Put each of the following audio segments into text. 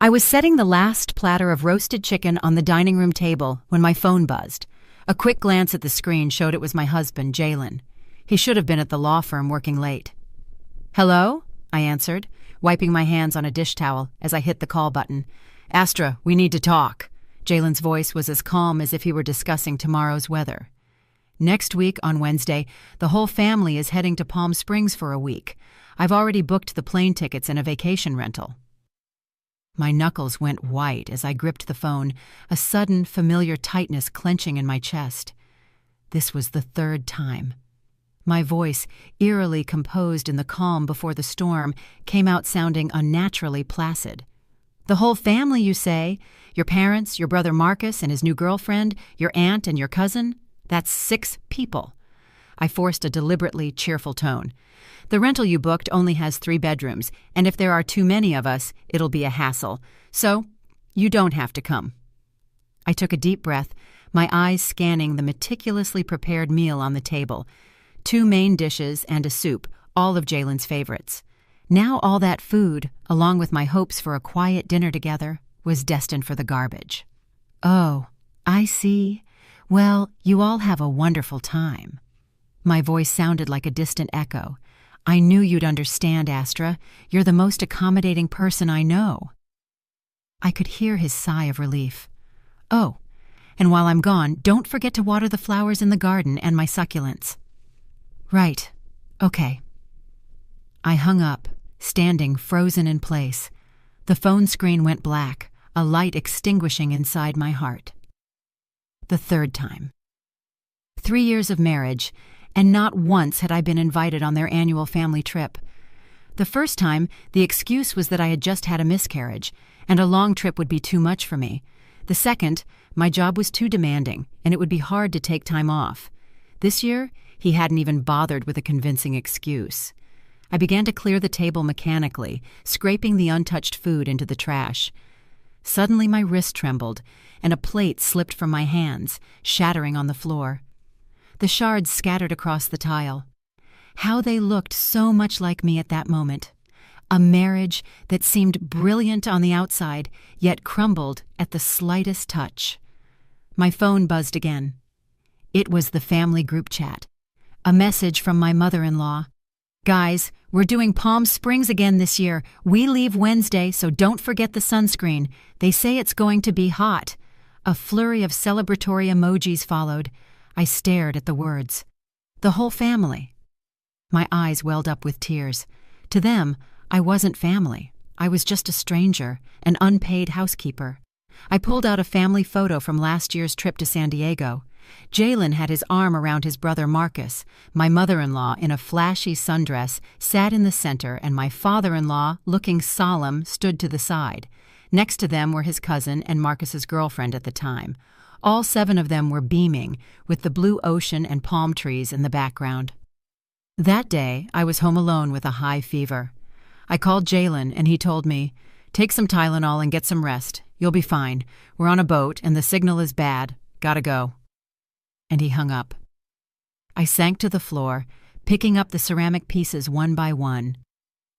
I was setting the last platter of roasted chicken on the dining room table when my phone buzzed. A quick glance at the screen showed it was my husband, Jalen. He should have been at the law firm working late. "Hello?" I answered, wiping my hands on a dish towel as I hit the call button. "Astra, we need to talk." Jalen's voice was as calm as if he were discussing tomorrow's weather. "Next week, on Wednesday, the whole family is heading to Palm Springs for a week. I've already booked the plane tickets and a vacation rental." My knuckles went white as I gripped the phone, a sudden, familiar tightness clenching in my chest. This was the third time. My voice, eerily composed in the calm before the storm, came out sounding unnaturally placid. "The whole family, you say? Your parents, your brother Marcus and his new girlfriend, your aunt and your cousin? That's 6 people." I forced a deliberately cheerful tone. "The rental you booked only has 3 bedrooms, and if there are too many of us, it'll be a hassle. So, you don't have to come." I took a deep breath, my eyes scanning the meticulously prepared meal on the table. 2 main dishes and a soup, all of Jalen's favorites. Now all that food, along with my hopes for a quiet dinner together, was destined for the garbage. "Oh, I see. Well, you all have a wonderful time." My voice sounded like a distant echo. "I knew you'd understand, Astra. You're the most accommodating person I know." I could hear his sigh of relief. "Oh, and while I'm gone, don't forget to water the flowers in the garden and my succulents." "Right. Okay." I hung up, standing frozen in place. The phone screen went black, a light extinguishing inside my heart. The third time. 3 years of marriage, and not once had I been invited on their annual family trip. The first time, the excuse was that I had just had a miscarriage, and a long trip would be too much for me. The second, my job was too demanding, and it would be hard to take time off. This year, he hadn't even bothered with a convincing excuse. I began to clear the table mechanically, scraping the untouched food into the trash. Suddenly my wrist trembled, and a plate slipped from my hands, shattering on the floor. The shards scattered across the tile. How they looked so much like me at that moment. A marriage that seemed brilliant on the outside, yet crumbled at the slightest touch. My phone buzzed again. It was the family group chat. A message from my mother-in-law. "Guys, we're doing Palm Springs again this year. We leave Wednesday, so don't forget the sunscreen. They say it's going to be hot." A flurry of celebratory emojis followed. I stared at the words. The whole family. My eyes welled up with tears. To them, I wasn't family. I was just a stranger, an unpaid housekeeper. I pulled out a family photo from last year's trip to San Diego. Jalen had his arm around his brother Marcus. My mother-in-law, in a flashy sundress, sat in the center, and my father-in-law, looking solemn, stood to the side. Next to them were his cousin and Marcus's girlfriend at the time. All 7 of them were beaming, with the blue ocean and palm trees in the background. That day, I was home alone with a high fever. I called Jalen, and he told me, "Take some Tylenol and get some rest. You'll be fine. We're on a boat, and the signal is bad. Gotta go." And he hung up. I sank to the floor, picking up the ceramic pieces one by one.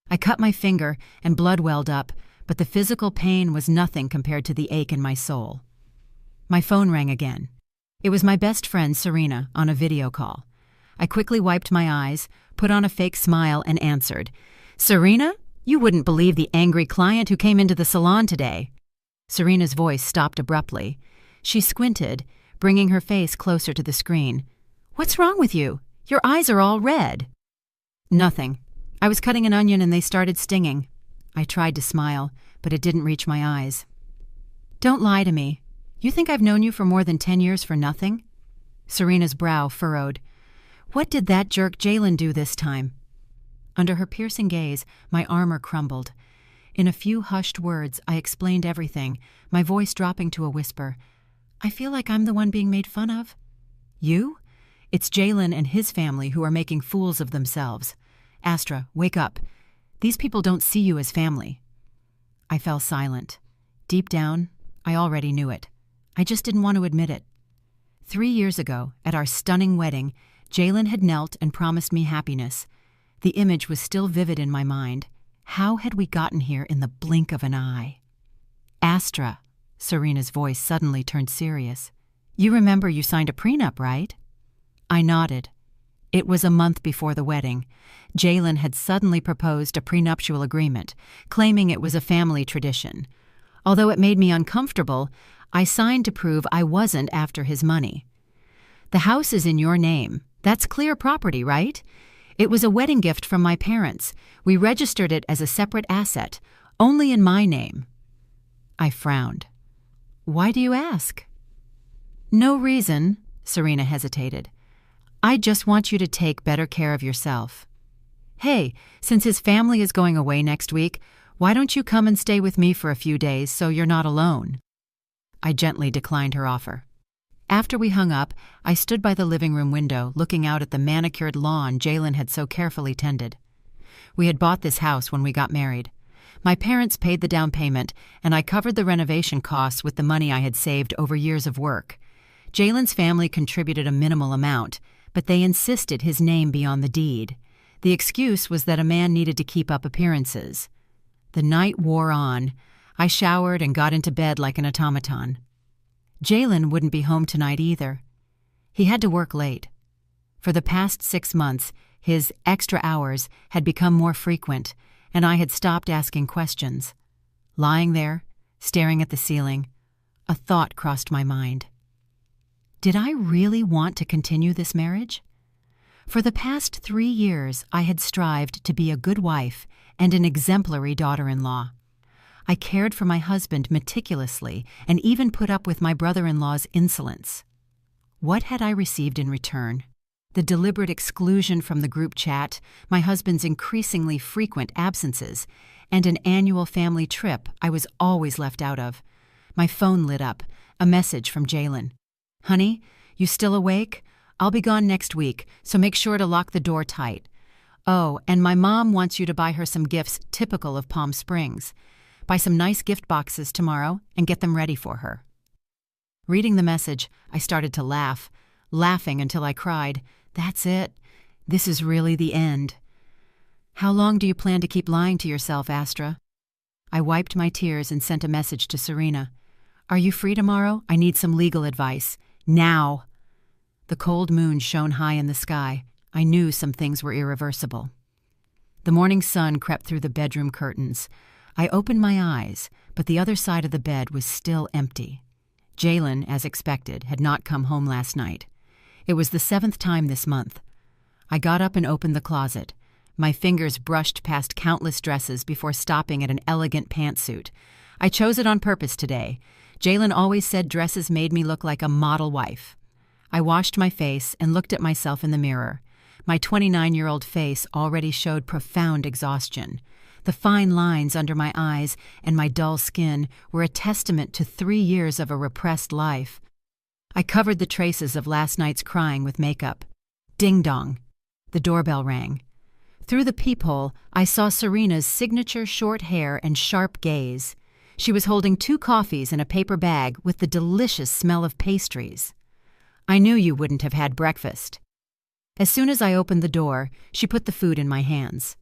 I cut my finger, and blood welled up, but the physical pain was nothing compared to the ache in my soul. My phone rang again. It was my best friend, Serena, on a video call. I quickly wiped my eyes, put on a fake smile, and answered. "Serena? You wouldn't believe the angry client who came into the salon today." Serena's voice stopped abruptly. She squinted, bringing her face closer to the screen. "What's wrong with you? Your eyes are all red." "Nothing. I was cutting an onion and they started stinging." I tried to smile, but it didn't reach my eyes. "Don't lie to me. You think I've known you for more than 10 years for nothing?" Serena's brow furrowed. "What did that jerk Jalen do this time?" Under her piercing gaze, my armor crumbled. In a few hushed words, I explained everything, my voice dropping to a whisper. "I feel like I'm the one being made fun of." "You? It's Jalen and his family who are making fools of themselves. Astra, wake up. These people don't see you as family." I fell silent. Deep down, I already knew it. I just didn't want to admit it. 3 years ago, at our stunning wedding, Jalen had knelt and promised me happiness. The image was still vivid in my mind. How had we gotten here in the blink of an eye? Astra, Serena's voice suddenly turned serious. You remember you signed a prenup, right? I nodded. It was a month before the wedding. Jalen had suddenly proposed a prenuptial agreement, claiming it was a family tradition. Although it made me uncomfortable, I signed to prove I wasn't after his money. The house is in your name. That's clear property, right? It was a wedding gift from my parents. We registered it as a separate asset, only in my name. I frowned. Why do you ask? No reason, Serena hesitated. I just want you to take better care of yourself. Hey, since his family is going away next week, why don't you come and stay with me for a few days so you're not alone? I gently declined her offer. After we hung up, I stood by the living room window looking out at the manicured lawn Jalen had so carefully tended. We had bought this house when we got married. My parents paid the down payment, and I covered the renovation costs with the money I had saved over years of work. Jalen's family contributed a minimal amount, but they insisted his name be on the deed. The excuse was that a man needed to keep up appearances. The night wore on. I showered and got into bed like an automaton. Jalen wouldn't be home tonight either. He had to work late. For the past 6 months, his extra hours had become more frequent, and I had stopped asking questions. Lying there, staring at the ceiling, a thought crossed my mind. Did I really want to continue this marriage? For the past 3 years, I had strived to be a good wife and an exemplary daughter-in-law. I cared for my husband meticulously and even put up with my brother-in-law's insolence. What had I received in return? The deliberate exclusion from the group chat, my husband's increasingly frequent absences, and an annual family trip I was always left out of. My phone lit up, a message from Jalen. Honey, you still awake? I'll be gone next week, so make sure to lock the door tight. Oh, and my mom wants you to buy her some gifts typical of Palm Springs. Buy some nice gift boxes tomorrow and get them ready for her. Reading the message, I started to laugh, laughing until I cried, That's it. This is really the end. How long do you plan to keep lying to yourself, Astra? I wiped my tears and sent a message to Serena. Are you free tomorrow? I need some legal advice. Now. The cold moon shone high in the sky. I knew some things were irreversible. The morning sun crept through the bedroom curtains. I opened my eyes, but the other side of the bed was still empty. Jalen, as expected, had not come home last night. It was the 7th time this month. I got up and opened the closet. My fingers brushed past countless dresses before stopping at an elegant pantsuit. I chose it on purpose today. Jalen always said dresses made me look like a model wife. I washed my face and looked at myself in the mirror. My 29-year-old face already showed profound exhaustion. The fine lines under my eyes and my dull skin were a testament to 3 years of a repressed life. I covered the traces of last night's crying with makeup. Ding-dong. The doorbell rang. Through the peephole, I saw Serena's signature short hair and sharp gaze. She was holding 2 coffees in a paper bag with the delicious smell of pastries. I knew you wouldn't have had breakfast. As soon as I opened the door, she put the food in my hands.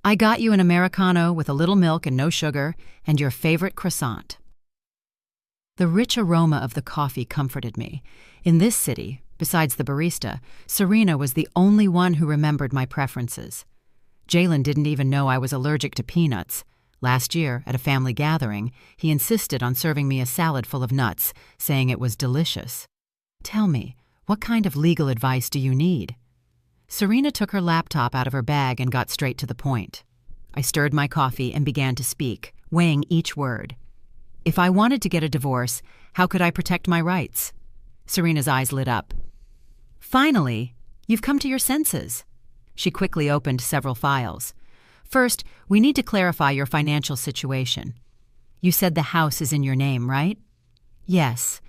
I got you an Americano with a little milk and no sugar, and your favorite croissant. The rich aroma of the coffee comforted me. In this city, besides the barista, Serena was the only one who remembered my preferences. Jalen didn't even know I was allergic to peanuts. Last year, at a family gathering, he insisted on serving me a salad full of nuts, saying it was delicious. Tell me, what kind of legal advice do you need? Serena took her laptop out of her bag and got straight to the point. I stirred my coffee and began to speak, weighing each word. If I wanted to get a divorce, how could I protect my rights? Serena's eyes lit up. Finally, you've come to your senses. She quickly opened several files. First, we need to clarify your financial situation. You said the house is in your name, right? Yes.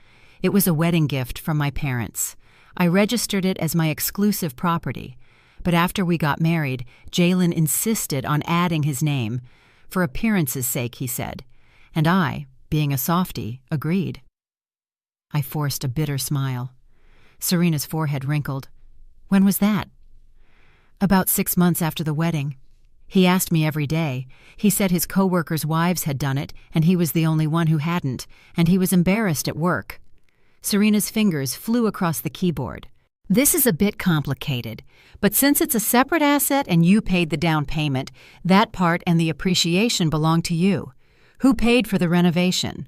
It was a wedding gift from my parents. I registered it as my exclusive property. But after we got married, Jalen insisted on adding his name. For appearance's sake, he said. And I, being a softie, agreed. I forced a bitter smile. Serena's forehead wrinkled. When was that? About 6 months after the wedding. He asked me every day. He said his coworkers' wives had done it, and he was the only one who hadn't, and he was embarrassed at work. Serena's fingers flew across the keyboard. This is a bit complicated, but since it's a separate asset and you paid the down payment, that part and the appreciation belong to you. Who paid for the renovation?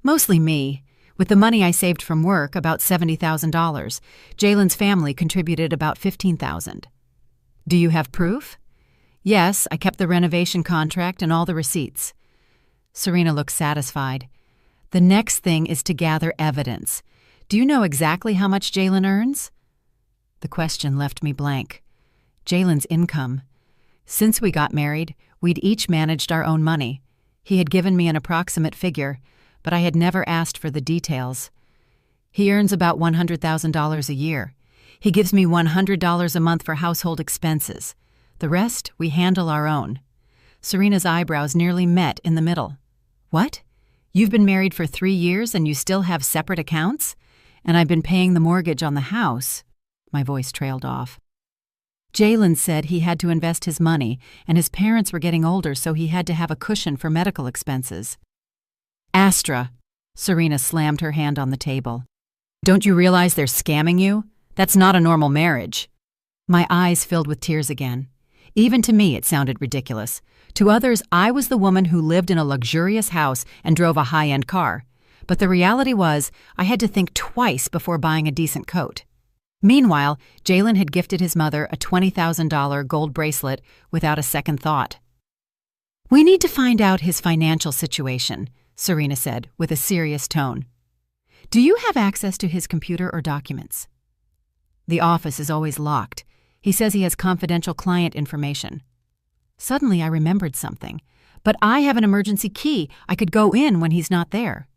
Mostly me. With the money I saved from work, about $70,000. Jalen's family contributed about $15,000. Do you have proof? Yes, I kept the renovation contract and all the receipts. Serena looked satisfied. The next thing is to gather evidence. Do you know exactly how much Jalen earns? The question left me blank. Jalen's income. Since we got married, we'd each managed our own money. He had given me an approximate figure, but I had never asked for the details. He earns about $100,000 a year. He gives me $100 a month for household expenses. The rest, we handle our own. Serena's eyebrows nearly met in the middle. What? You've been married for 3 years and you still have separate accounts? And I've been paying the mortgage on the house. My voice trailed off. Jalen said he had to invest his money, and his parents were getting older, so he had to have a cushion for medical expenses. Astra. Serena slammed her hand on the table. Don't you realize they're scamming you? That's not a normal marriage. My eyes filled with tears again. Even to me, it sounded ridiculous. To others, I was the woman who lived in a luxurious house and drove a high-end car. But the reality was, I had to think twice before buying a decent coat. Meanwhile, Jalen had gifted his mother a $20,000 gold bracelet without a second thought. We need to find out his financial situation, Serena said with a serious tone. Do you have access to his computer or documents? The office is always locked. He says he has confidential client information. Suddenly I remembered something. But I have an emergency key. I could go in when he's not there.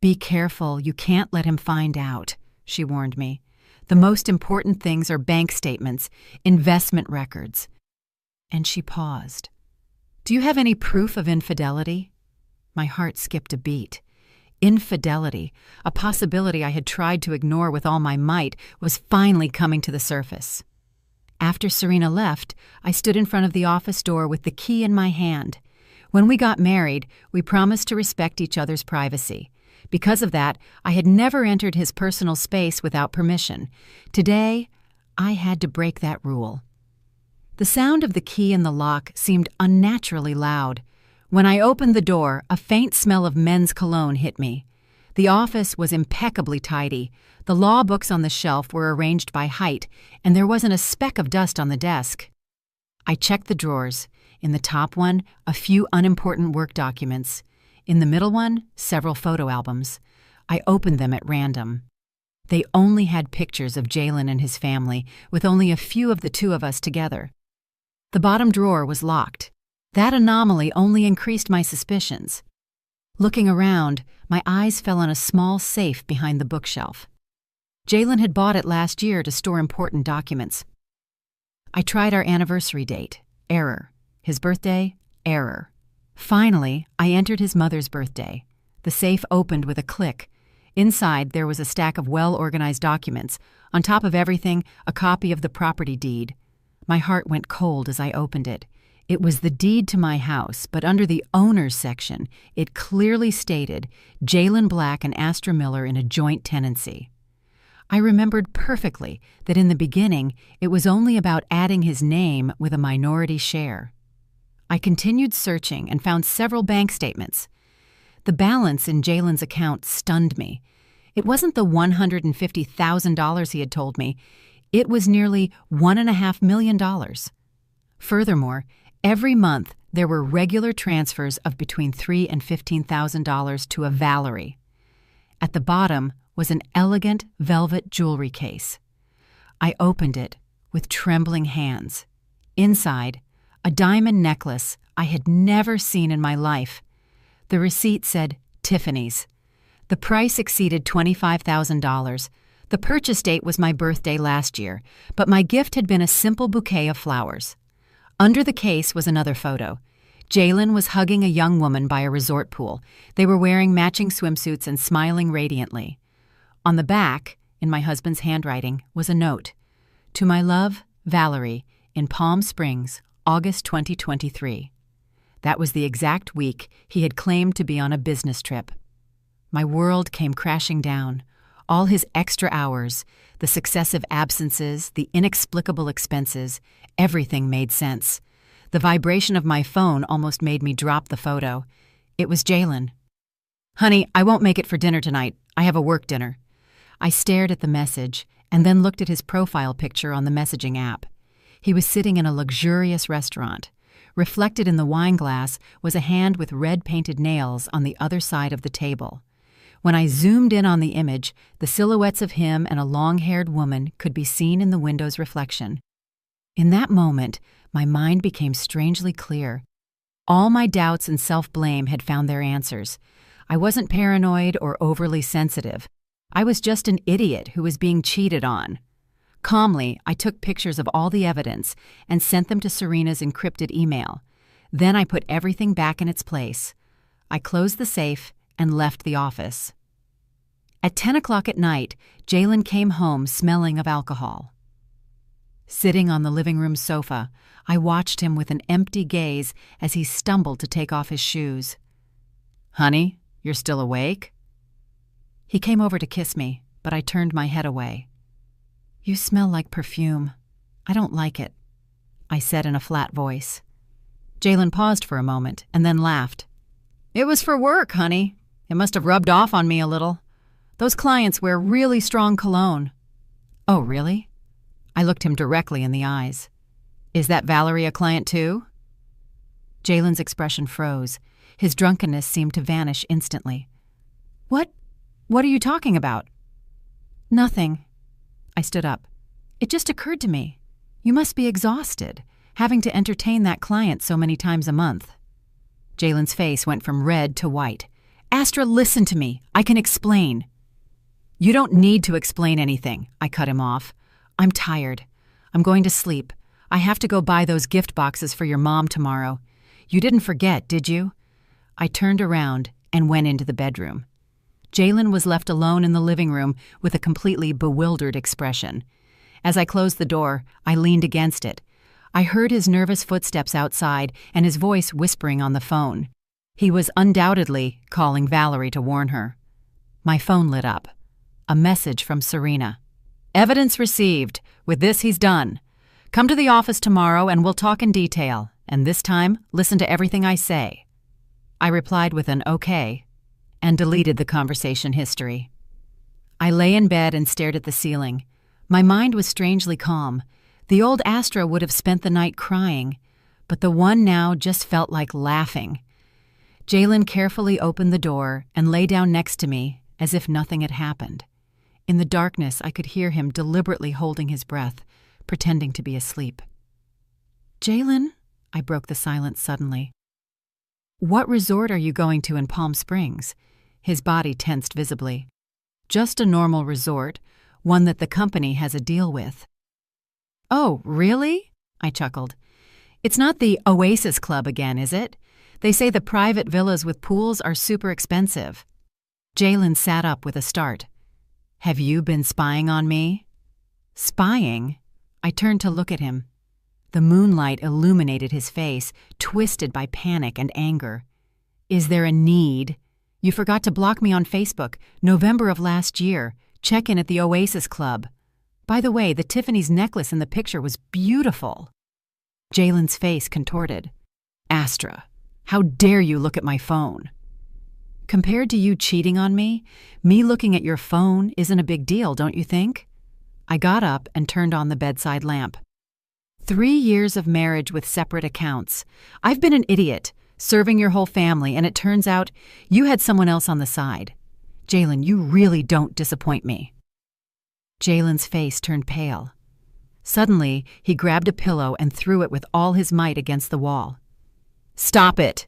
Be careful. You can't let him find out, she warned me. The most important things are bank statements, investment records. And she paused. Do you have any proof of infidelity? My heart skipped a beat. Infidelity, a possibility I had tried to ignore with all my might, was finally coming to the surface. After Serena left, I stood in front of the office door with the key in my hand. When we got married, we promised to respect each other's privacy. Because of that, I had never entered his personal space without permission. Today, I had to break that rule. The sound of the key in the lock seemed unnaturally loud. When I opened the door, a faint smell of men's cologne hit me. The office was impeccably tidy. The law books on the shelf were arranged by height, and there wasn't a speck of dust on the desk. I checked the drawers. In the top one, a few unimportant work documents. In the middle one, several photo albums. I opened them at random. They only had pictures of Jalen and his family, with only a few of the two of us together. The bottom drawer was locked. That anomaly only increased my suspicions. Looking around, my eyes fell on a small safe behind the bookshelf. Jalen had bought it last year to store important documents. I tried our anniversary date. Error. His birthday. Error. Finally, I entered his mother's birthday. The safe opened with a click. Inside, there was a stack of well-organized documents. On top of everything, a copy of the property deed. My heart went cold as I opened it. It was the deed to my house, but under the owner's section, it clearly stated Jalen Black and Astra Miller in a joint tenancy. I remembered perfectly that in the beginning, it was only about adding his name with a minority share. I continued searching and found several bank statements. The balance in Jalen's account stunned me. It wasn't the $150,000 he had told me. It was nearly $1.5 million. Furthermore, every month there were regular transfers of between $3,000 and $15,000 to a Valerie. At the bottom was an elegant velvet jewelry case. I opened it with trembling hands. Inside, a diamond necklace I had never seen in my life. The receipt said Tiffany's. The price exceeded $25,000. The purchase date was my birthday last year, but my gift had been a simple bouquet of flowers. Under the case was another photo. Jalen was hugging a young woman by a resort pool. They were wearing matching swimsuits and smiling radiantly. On the back, in my husband's handwriting, was a note. To my love, Valerie, in Palm Springs, August 2023. That was the exact week he had claimed to be on a business trip. My world came crashing down. All his extra hours, the successive absences, the inexplicable expenses, everything made sense. The vibration of my phone almost made me drop the photo. It was Jaylen. "Honey, I won't make it for dinner tonight. I have a work dinner." I stared at the message and then looked at his profile picture on the messaging app. He was sitting in a luxurious restaurant. Reflected in the wine glass was a hand with red-painted nails on the other side of the table. When I zoomed in on the image, the silhouettes of him and a long-haired woman could be seen in the window's reflection. In that moment, my mind became strangely clear. All my doubts and self-blame had found their answers. I wasn't paranoid or overly sensitive. I was just an idiot who was being cheated on. Calmly, I took pictures of all the evidence and sent them to Serena's encrypted email. Then I put everything back in its place. I closed the safe and left the office. At 10 o'clock at night, Jaylen came home smelling of alcohol. Sitting on the living room sofa, I watched him with an empty gaze as he stumbled to take off his shoes. "Honey, you're still awake?" He came over to kiss me, but I turned my head away. "You smell like perfume. I don't like it," I said in a flat voice. Jaylen paused for a moment and then laughed. "It was for work, honey. It must have rubbed off on me a little. Those clients wear really strong cologne." "Oh, really?" I looked him directly in the eyes. "Is that Valerie a client too?" Jaylen's expression froze. His drunkenness seemed to vanish instantly. What are you talking about?" "Nothing." I stood up. "It just occurred to me. You must be exhausted, having to entertain that client so many times a month." Jaylen's face went from red to white. "Astra, listen to me. I can explain." "You don't need to explain anything," I cut him off. "I'm tired. I'm going to sleep. I have to go buy those gift boxes for your mom tomorrow. You didn't forget, did you?" I turned around and went into the bedroom. Jaylen was left alone in the living room with a completely bewildered expression. As I closed the door, I leaned against it. I heard his nervous footsteps outside and his voice whispering on the phone. He was undoubtedly calling Valerie to warn her. My phone lit up. A message from Serena. "Evidence received. With this, he's done. Come to the office tomorrow and we'll talk in detail, and this time, listen to everything I say." I replied with an okay and deleted the conversation history. I lay in bed and stared at the ceiling. My mind was strangely calm. The old Astra would have spent the night crying, but the one now just felt like laughing. Jaylen carefully opened the door and lay down next to me as if nothing had happened. In the darkness, I could hear him deliberately holding his breath, pretending to be asleep. "Jaylen," I broke the silence suddenly. "What resort are you going to in Palm Springs?" His body tensed visibly. "Just a normal resort, one that the company has a deal with." "Oh, really?" I chuckled. "It's not the Oasis Club again, is it? They say the private villas with pools are super expensive." Jaylen sat up with a start. "Have you been spying on me?" "Spying?" I turned to look at him. The moonlight illuminated his face, twisted by panic and anger. "Is there a need? You forgot to block me on Facebook, November of last year. Check in at the Oasis Club. By the way, the Tiffany's necklace in the picture was beautiful." Jaylen's face contorted. "Astra, how dare you look at my phone?" "Compared to you cheating on me looking at your phone isn't a big deal, don't you think?" I got up and turned on the bedside lamp. 3 years of marriage with separate accounts. I've been an idiot, serving your whole family, and it turns out you had someone else on the side. Jaylen, you really don't disappoint me." Jaylen's face turned pale. Suddenly, he grabbed a pillow and threw it with all his might against the wall. "Stop it!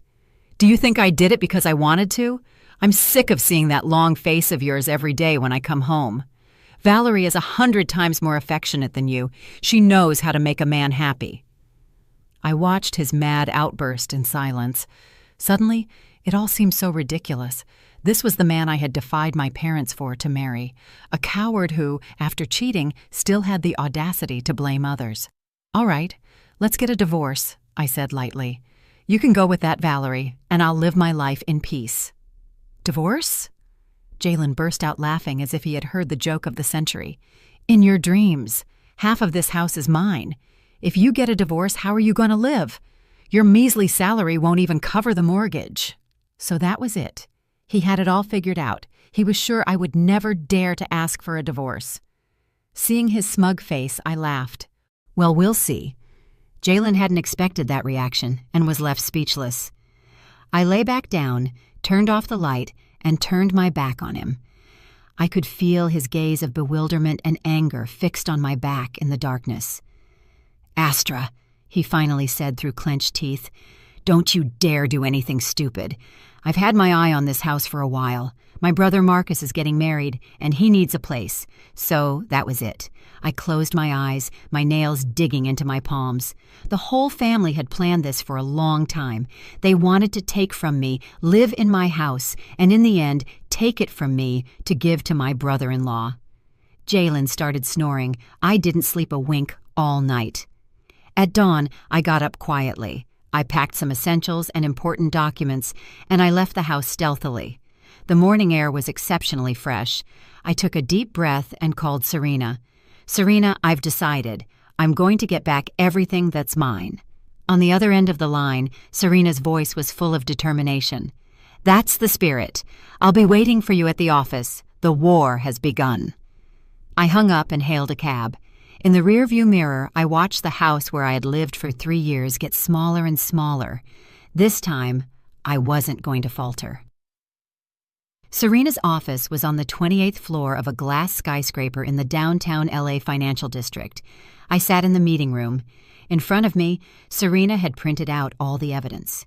Do you think I did it because I wanted to? I'm sick of seeing that long face of yours every day when I come home. Valerie is 100 times more affectionate than you. She knows how to make a man happy." I watched his mad outburst in silence. Suddenly, it all seemed so ridiculous. This was the man I had defied my parents for to marry, a coward who, after cheating, still had the audacity to blame others. "All right, let's get a divorce," I said lightly. "You can go with that, Valerie, and I'll live my life in peace." "Divorce?" Jalen burst out laughing as if he had heard the joke of the century. "In your dreams. Half of this house is mine. If you get a divorce, how are you going to live? Your measly salary won't even cover the mortgage." So that was it. He had it all figured out. He was sure I would never dare to ask for a divorce. Seeing his smug face, I laughed. "Well, we'll see." Jalen hadn't expected that reaction and was left speechless. I lay back down, turned off the light, and turned my back on him. I could feel his gaze of bewilderment and anger fixed on my back in the darkness. "Astra," he finally said through clenched teeth, "don't you dare do anything stupid. I've had my eye on this house for a while. My brother Marcus is getting married, and he needs a place. So that was it. I closed my eyes, my nails digging into my palms. The whole family had planned this for a long time. They wanted to take from me, live in my house, and in the end, take it from me to give to my brother-in-law. Jalen started snoring. I didn't sleep a wink all night. At dawn, I got up quietly. I packed some essentials and important documents, and I left the house stealthily. The morning air was exceptionally fresh. I took a deep breath and called Serena. "Serena, I've decided. I'm going to get back everything that's mine." On the other end of the line, Serena's voice was full of determination. "That's the spirit. I'll be waiting for you at the office. The war has begun." I hung up and hailed a cab. In the rearview mirror, I watched the house where I had lived for 3 years get smaller and smaller. This time, I wasn't going to falter. Serena's office was on the 28th floor of a glass skyscraper in the downtown LA financial district. I sat in the meeting room. In front of me, Serena had printed out all the evidence.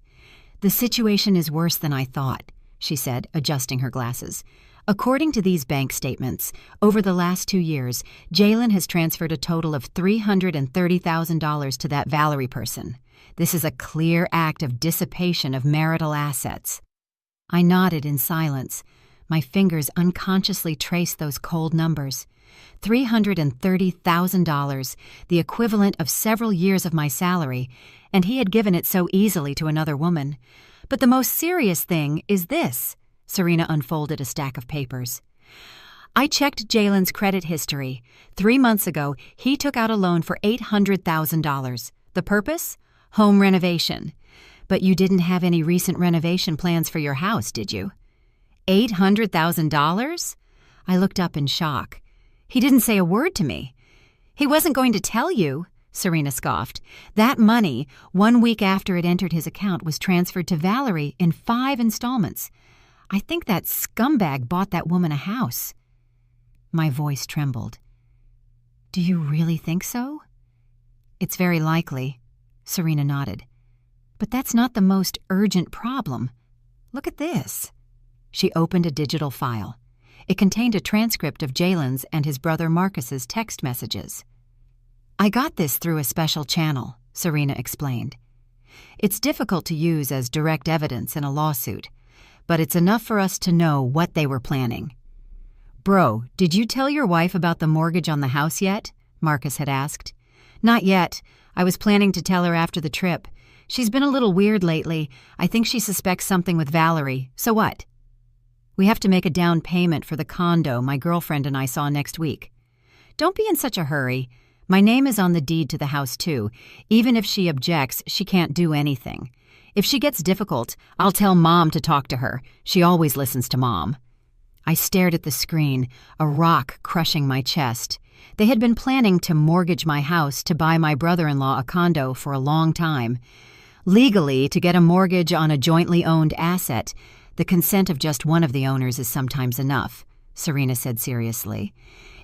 "The situation is worse than I thought," she said, adjusting her glasses. "According to these bank statements, over the last 2 years, Jalen has transferred a total of $330,000 to that Valerie person. This is a clear act of dissipation of marital assets." I nodded in silence. My fingers unconsciously traced those cold numbers. $330,000, the equivalent of several years of my salary, and he had given it so easily to another woman. But the most serious thing is this. Serena unfolded a stack of papers. "I checked Jalen's credit history. 3 months ago, he took out a loan for $800,000. The purpose? Home renovation. But you didn't have any recent renovation plans for your house, did you?" $800,000? I looked up in shock. "He didn't say a word to me." "He wasn't going to tell you," Serena scoffed. "That money, 1 week after it entered his account, was transferred to Valerie in 5 installments. I think that scumbag bought that woman a house." My voice trembled. "Do you really think so?" "It's very likely," Serena nodded. "But that's not the most urgent problem. Look at this." She opened a digital file. It contained a transcript of Jalen's and his brother Marcus's text messages. "I got this through a special channel," Serena explained. "It's difficult to use as direct evidence in a lawsuit, but it's enough for us to know what they were planning." "Bro, did you tell your wife about the mortgage on the house yet?" Marcus had asked. "Not yet. I was planning to tell her after the trip. She's been a little weird lately. I think she suspects something with Valerie. So what?" "We have to make a down payment for the condo my girlfriend and I saw next week." "Don't be in such a hurry. My name is on the deed to the house, too. Even if she objects, she can't do anything. If she gets difficult, I'll tell Mom to talk to her. She always listens to Mom." I stared at the screen, a rock crushing my chest. They had been planning to mortgage my house to buy my brother-in-law a condo for a long time. Legally, to get a mortgage on a jointly owned asset, the consent of just one of the owners is sometimes enough, Serena said seriously.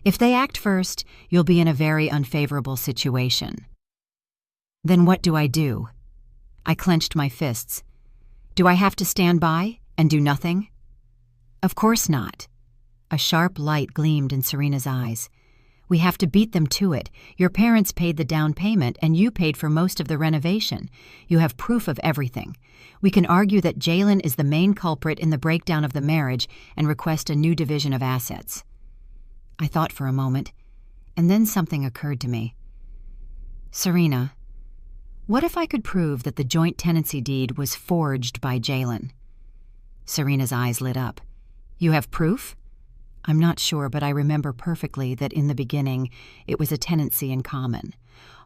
"If they act first, you'll be in a very unfavorable situation." "Then what do I do?" I clenched my fists. "Do I have to stand by and do nothing?" "Of course not." A sharp light gleamed in Serena's eyes. "We have to beat them to it. Your parents paid the down payment, and you paid for most of the renovation. You have proof of everything. We can argue that Jalen is the main culprit in the breakdown of the marriage and request a new division of assets." I thought for a moment, and then something occurred to me. "Serena, What if I could prove that the joint tenancy deed was forged by Jaylen? Serena's eyes lit up. You have proof? I'm not sure, but I remember perfectly that in the beginning it was a tenancy in common.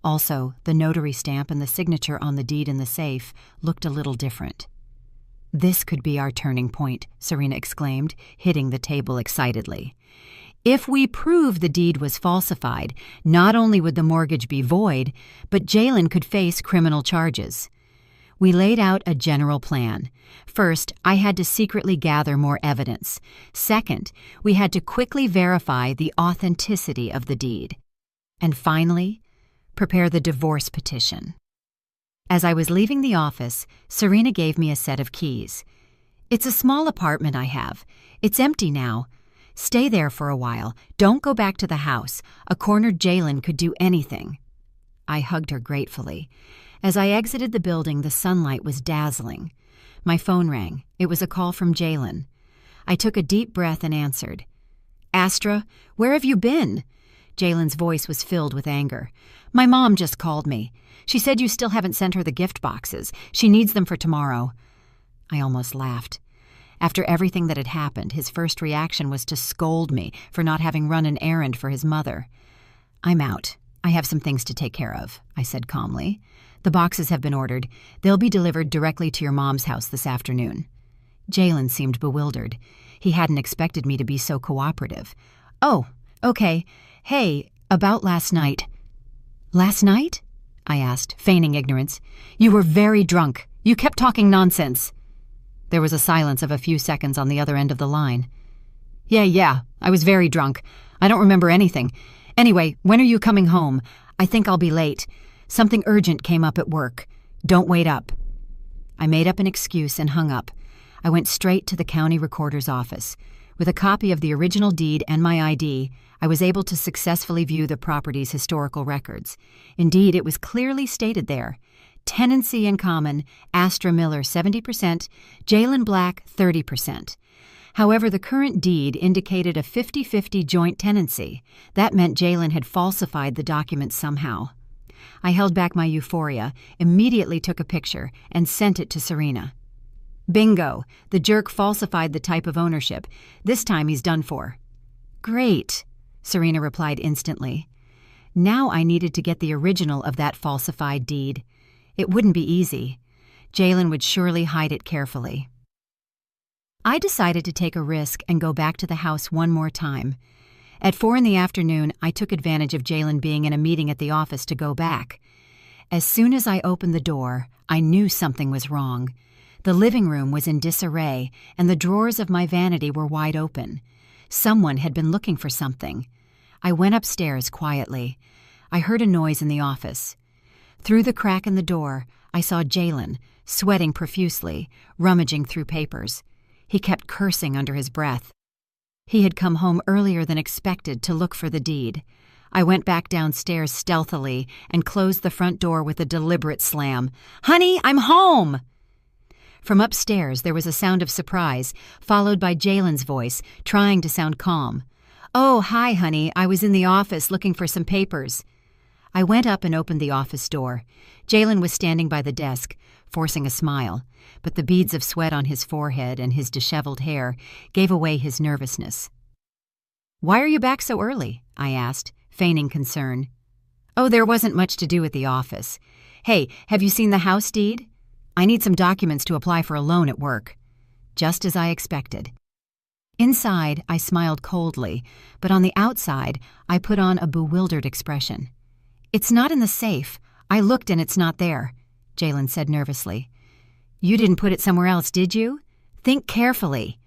Also, the notary stamp and the signature on the deed in the safe looked a little different. This could be our turning point, Serena exclaimed, hitting the table excitedly. If we prove the deed was falsified, not only would the mortgage be void, but Jaylen could face criminal charges. We laid out a general plan. First, I had to secretly gather more evidence. Second, we had to quickly verify the authenticity of the deed. And finally, prepare the divorce petition. As I was leaving the office, Serena gave me a set of keys. It's a small apartment I have. It's empty now. Stay there for a while. Don't go back to the house. A cornered Jaylen could do anything. I hugged her gratefully. As I exited the building, the sunlight was dazzling. My phone rang. It was a call from Jaylen. I took a deep breath and answered. Astra, where have you been? Jaylen's voice was filled with anger. My mom just called me. She said you still haven't sent her the gift boxes. She needs them for tomorrow. I almost laughed. After everything that had happened, his first reaction was to scold me for not having run an errand for his mother. I'm out. I have some things to take care of, I said calmly. The boxes have been ordered. They'll be delivered directly to your mom's house this afternoon. Jaylen seemed bewildered. He hadn't expected me to be so cooperative. Oh, okay. Hey, about last night. Last night? I asked, feigning ignorance. You were very drunk. You kept talking nonsense. There was a silence of a few seconds on the other end of the line. Yeah, I was very drunk. I don't remember anything. Anyway, when are you coming home? I think I'll be late. Something urgent came up at work. Don't wait up. I made up an excuse and hung up. I went straight to the county recorder's office. With a copy of the original deed and my ID, I was able to successfully view the property's historical records. Indeed, it was clearly stated there. Tenancy in common, Astra Miller 70%, Jaylen Black 30%. However, the current deed indicated a 50-50 joint tenancy. That meant Jaylen had falsified the documents somehow. I held back my euphoria, immediately took a picture, and sent it to Serena. Bingo! The jerk falsified the type of ownership. This time he's done for. Great, Serena replied instantly. Now I needed to get the original of that falsified deed. It wouldn't be easy. Jaylen would surely hide it carefully. I decided to take a risk and go back to the house one more time. At 4 p.m, I took advantage of Jaylen being in a meeting at the office to go back. As soon as I opened the door, I knew something was wrong. The living room was in disarray, and the drawers of my vanity were wide open. Someone had been looking for something. I went upstairs quietly. I heard a noise in the office. Through the crack in the door, I saw Jaylen, sweating profusely, rummaging through papers. He kept cursing under his breath. He had come home earlier than expected to look for the deed. I went back downstairs stealthily and closed the front door with a deliberate slam. "Honey, I'm home!" From upstairs, there was a sound of surprise, followed by Jaylen's voice, trying to sound calm. "Oh, hi, honey. I was in the office looking for some papers." I went up and opened the office door. Jaylen was standing by the desk, forcing a smile, but the beads of sweat on his forehead and his disheveled hair gave away his nervousness. "Why are you back so early?" I asked, feigning concern. "Oh, there wasn't much to do at the office. Hey, have you seen the house deed? I need some documents to apply for a loan at work." Just as I expected. Inside, I smiled coldly, but on the outside, I put on a bewildered expression. "It's not in the safe. I looked and it's not there," Jaylen said nervously. "You didn't put it somewhere else, did you? Think carefully."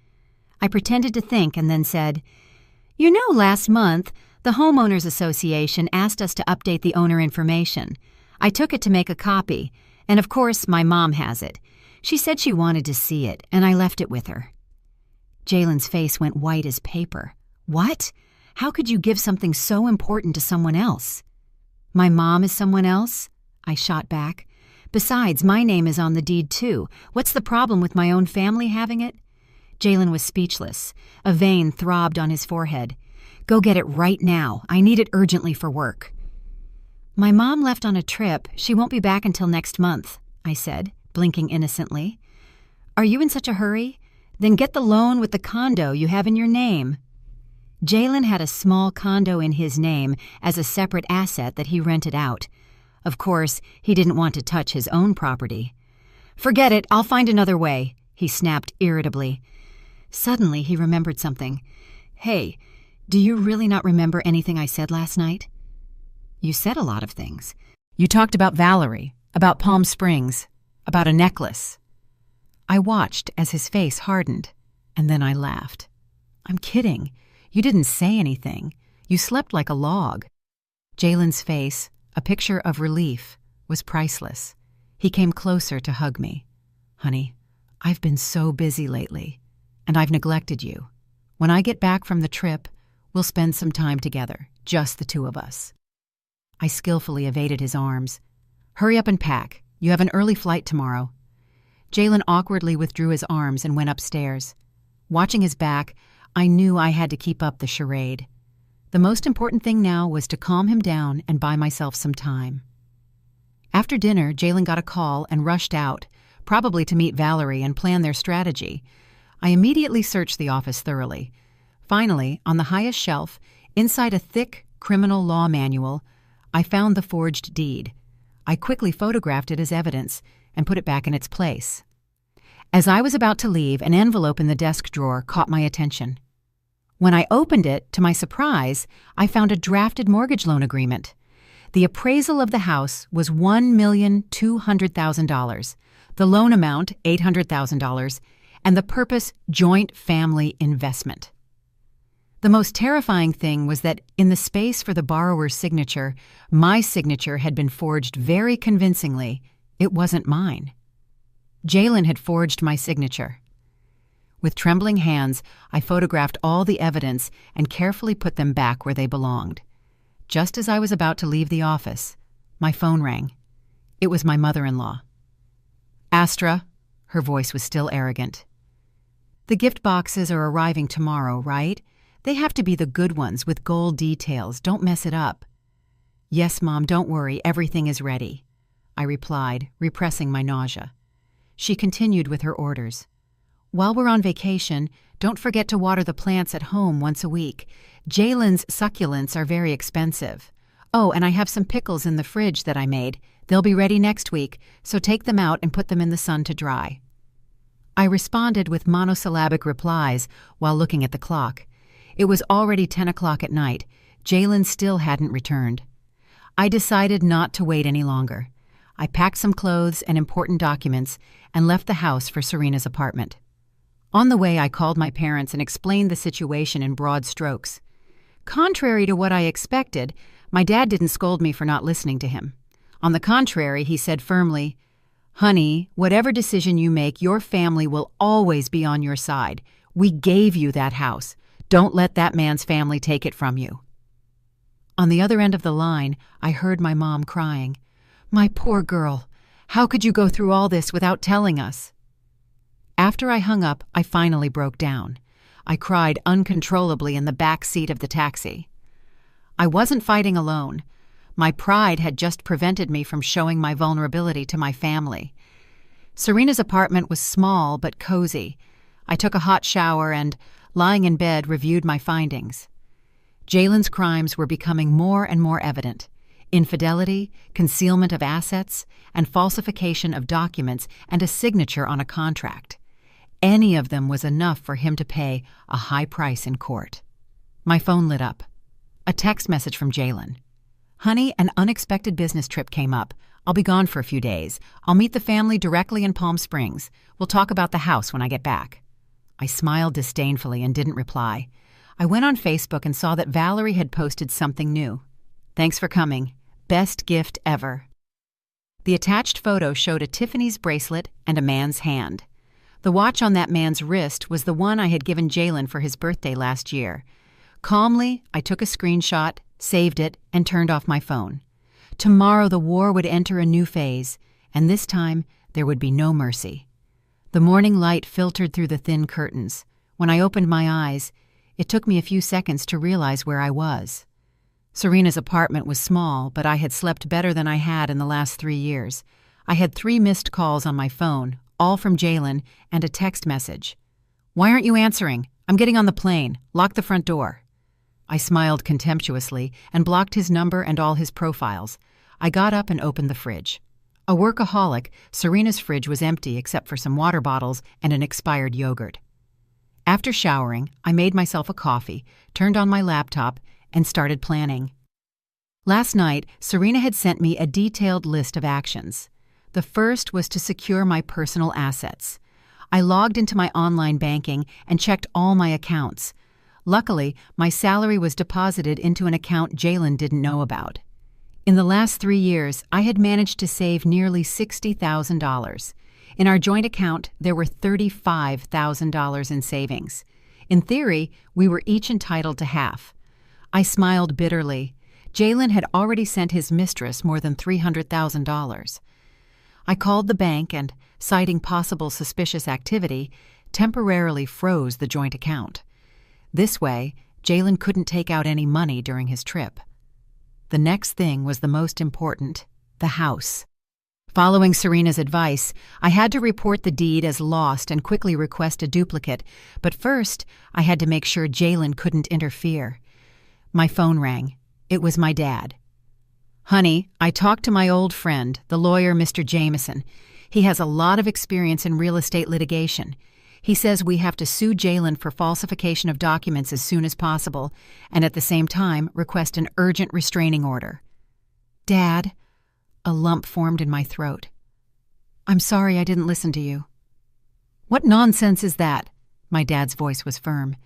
I pretended to think and then said, "You know, last month, the Homeowners Association asked us to update the owner information. I took it to make a copy, and of course my mom has it. She said she wanted to see it, and I left it with her." Jaylen's face went white as paper. "What? How could you give something so important to someone else?" "My mom is someone else?" I shot back. "Besides, my name is on the deed too. What's the problem with my own family having it?" Jaylen was speechless. A vein throbbed on his forehead. "Go get it right now. I need it urgently for work." My mom left on a trip. She won't be back until next month, I said, blinking innocently. Are you in such a hurry? Then get the loan with the condo you have in your name. Jalen had a small condo in his name as a separate asset that he rented out. Of course, he didn't want to touch his own property. Forget it, I'll find another way, he snapped irritably. Suddenly, he remembered something. Hey, do you really not remember anything I said last night? You said a lot of things. You talked about Valerie, about Palm Springs, about a necklace. I watched as his face hardened, and then I laughed. I'm kidding. You didn't say anything. You slept like a log. Jalen's face, a picture of relief, was priceless. He came closer to hug me. Honey, I've been so busy lately, and I've neglected you. When I get back from the trip, we'll spend some time together, just the two of us. I skillfully evaded his arms. Hurry up and pack. You have an early flight tomorrow. Jalen awkwardly withdrew his arms and went upstairs. Watching his back, I knew I had to keep up the charade. The most important thing now was to calm him down and buy myself some time. After dinner, Jalen got a call and rushed out, probably to meet Valerie and plan their strategy. I immediately searched the office thoroughly. Finally, on the highest shelf, inside a thick criminal law manual, I found the forged deed. I quickly photographed it as evidence and put it back in its place. As I was about to leave, an envelope in the desk drawer caught my attention. When I opened it, to my surprise, I found a drafted mortgage loan agreement. The appraisal of the house was $1,200,000, the loan amount $800,000, and the purpose joint family investment. The most terrifying thing was that in the space for the borrower's signature, my signature had been forged very convincingly. It wasn't mine. Jalen had forged my signature. With trembling hands, I photographed all the evidence and carefully put them back where they belonged. Just as I was about to leave the office, my phone rang. It was my mother-in-law. Astra, her voice was still arrogant. The gift boxes are arriving tomorrow, right? They have to be the good ones with gold details. Don't mess it up. Yes, Mom, don't worry. Everything is ready, I replied, repressing my nausea. She continued with her orders. While we're on vacation, don't forget to water the plants at home once a week. Jalen's succulents are very expensive. Oh, and I have some pickles in the fridge that I made. They'll be ready next week, so take them out and put them in the sun to dry. I responded with monosyllabic replies while looking at the clock. It was already 10 o'clock at night. Jalen still hadn't returned. I decided not to wait any longer. I packed some clothes and important documents and left the house for Serena's apartment. On the way, I called my parents and explained the situation in broad strokes. Contrary to what I expected, my dad didn't scold me for not listening to him. On the contrary, he said firmly, "Honey, whatever decision you make, your family will always be on your side. We gave you that house. Don't let that man's family take it from you." On the other end of the line, I heard my mom crying. "My poor girl. How could you go through all this without telling us?" After I hung up, I finally broke down. I cried uncontrollably in the back seat of the taxi. I wasn't fighting alone. My pride had just prevented me from showing my vulnerability to my family. Serena's apartment was small but cozy. I took a hot shower and, lying in bed, reviewed my findings. Jalen's crimes were becoming more and more evident. Infidelity, concealment of assets, and falsification of documents and a signature on a contract. Any of them was enough for him to pay a high price in court. My phone lit up. A text message from Jalen. "Honey, an unexpected business trip came up. I'll be gone for a few days. I'll meet the family directly in Palm Springs. We'll talk about the house when I get back." I smiled disdainfully and didn't reply. I went on Facebook and saw that Valerie had posted something new. "Thanks for coming. Best gift ever." The attached photo showed a Tiffany's bracelet and a man's hand. The watch on that man's wrist was the one I had given Jalen for his birthday last year. Calmly, I took a screenshot, saved it, and turned off my phone. Tomorrow the war would enter a new phase, and this time there would be no mercy. The morning light filtered through the thin curtains. When I opened my eyes, it took me a few seconds to realize where I was. Serena's apartment was small, but I had slept better than I had in the last 3 years. I had 3 missed calls on my phone, all from Jalen, and a text message. "Why aren't you answering? I'm getting on the plane. Lock the front door." I smiled contemptuously and blocked his number and all his profiles. I got up and opened the fridge. A workaholic, Serena's fridge was empty except for some water bottles and an expired yogurt. After showering, I made myself a coffee, turned on my laptop, and started planning. Last night, Serena had sent me a detailed list of actions. The first was to secure my personal assets. I logged into my online banking and checked all my accounts. Luckily, my salary was deposited into an account Jalen didn't know about. In the last 3 years, I had managed to save nearly $60,000. In our joint account, there were $35,000 in savings. In theory, we were each entitled to half. I smiled bitterly. Jalen had already sent his mistress more than $300,000. I called the bank and, citing possible suspicious activity, temporarily froze the joint account. This way, Jalen couldn't take out any money during his trip. The next thing was the most important: the house. Following Serena's advice, I had to report the deed as lost and quickly request a duplicate, but first, I had to make sure Jalen couldn't interfere. My phone rang. It was my dad. "Honey, I talked to my old friend, the lawyer Mr. Jameson. He has a lot of experience in real estate litigation. He says we have to sue Jalen for falsification of documents as soon as possible, and at the same time request an urgent restraining order." "Dad," a lump formed in my throat. "I'm sorry I didn't listen to you." "What nonsense is that?" My dad's voice was firm.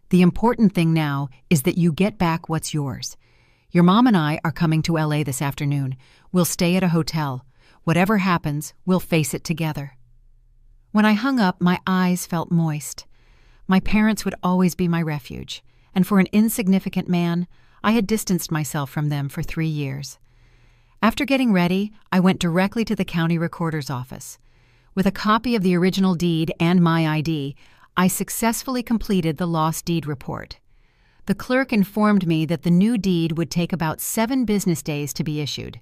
"The important thing now is that you get back what's yours. Your mom and I are coming to LA this afternoon. We'll stay at a hotel. Whatever happens, we'll face it together." When I hung up, my eyes felt moist. My parents would always be my refuge, and for an insignificant man, I had distanced myself from them for 3 years. After getting ready, I went directly to the county recorder's office. With a copy of the original deed and my ID, I successfully completed the lost deed report. The clerk informed me that the new deed would take about 7 business days to be issued.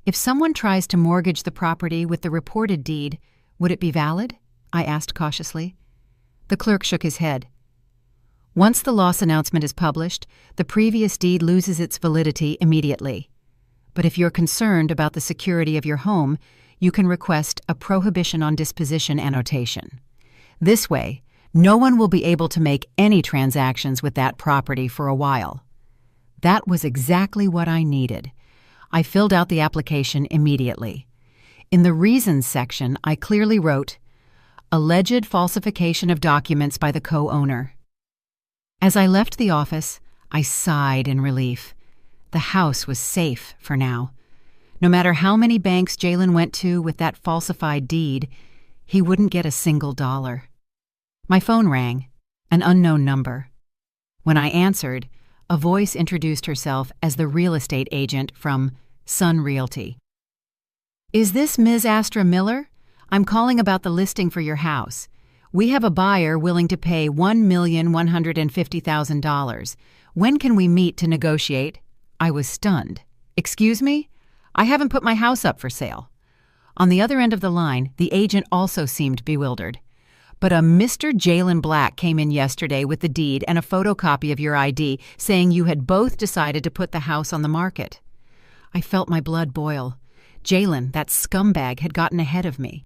If someone tries to mortgage the property with the reported deed, would it be valid? I asked cautiously. The clerk shook his head. "Once the loss announcement is published, the previous deed loses its validity immediately. But if you're concerned about the security of your home, you can request a prohibition on disposition annotation. This way, no one will be able to make any transactions with that property for a while." That was exactly what I needed. I filled out the application immediately. In the reasons section, I clearly wrote, "Alleged falsification of documents by the co-owner." As I left the office, I sighed in relief. The house was safe for now. No matter how many banks Jalen went to with that falsified deed, he wouldn't get a single dollar. My phone rang, an unknown number. When I answered, a voice introduced herself as the real estate agent from Sun Realty. "Is this Ms. Astra Miller? I'm calling about the listing for your house. We have a buyer willing to pay $1,150,000. When can we meet to negotiate?" I was stunned. "Excuse me? I haven't put my house up for sale." On the other end of the line, the agent also seemed bewildered. "But a Mr. Jalen Black came in yesterday with the deed and a photocopy of your ID saying you had both decided to put the house on the market." I felt my blood boil. Jalen, that scumbag, had gotten ahead of me.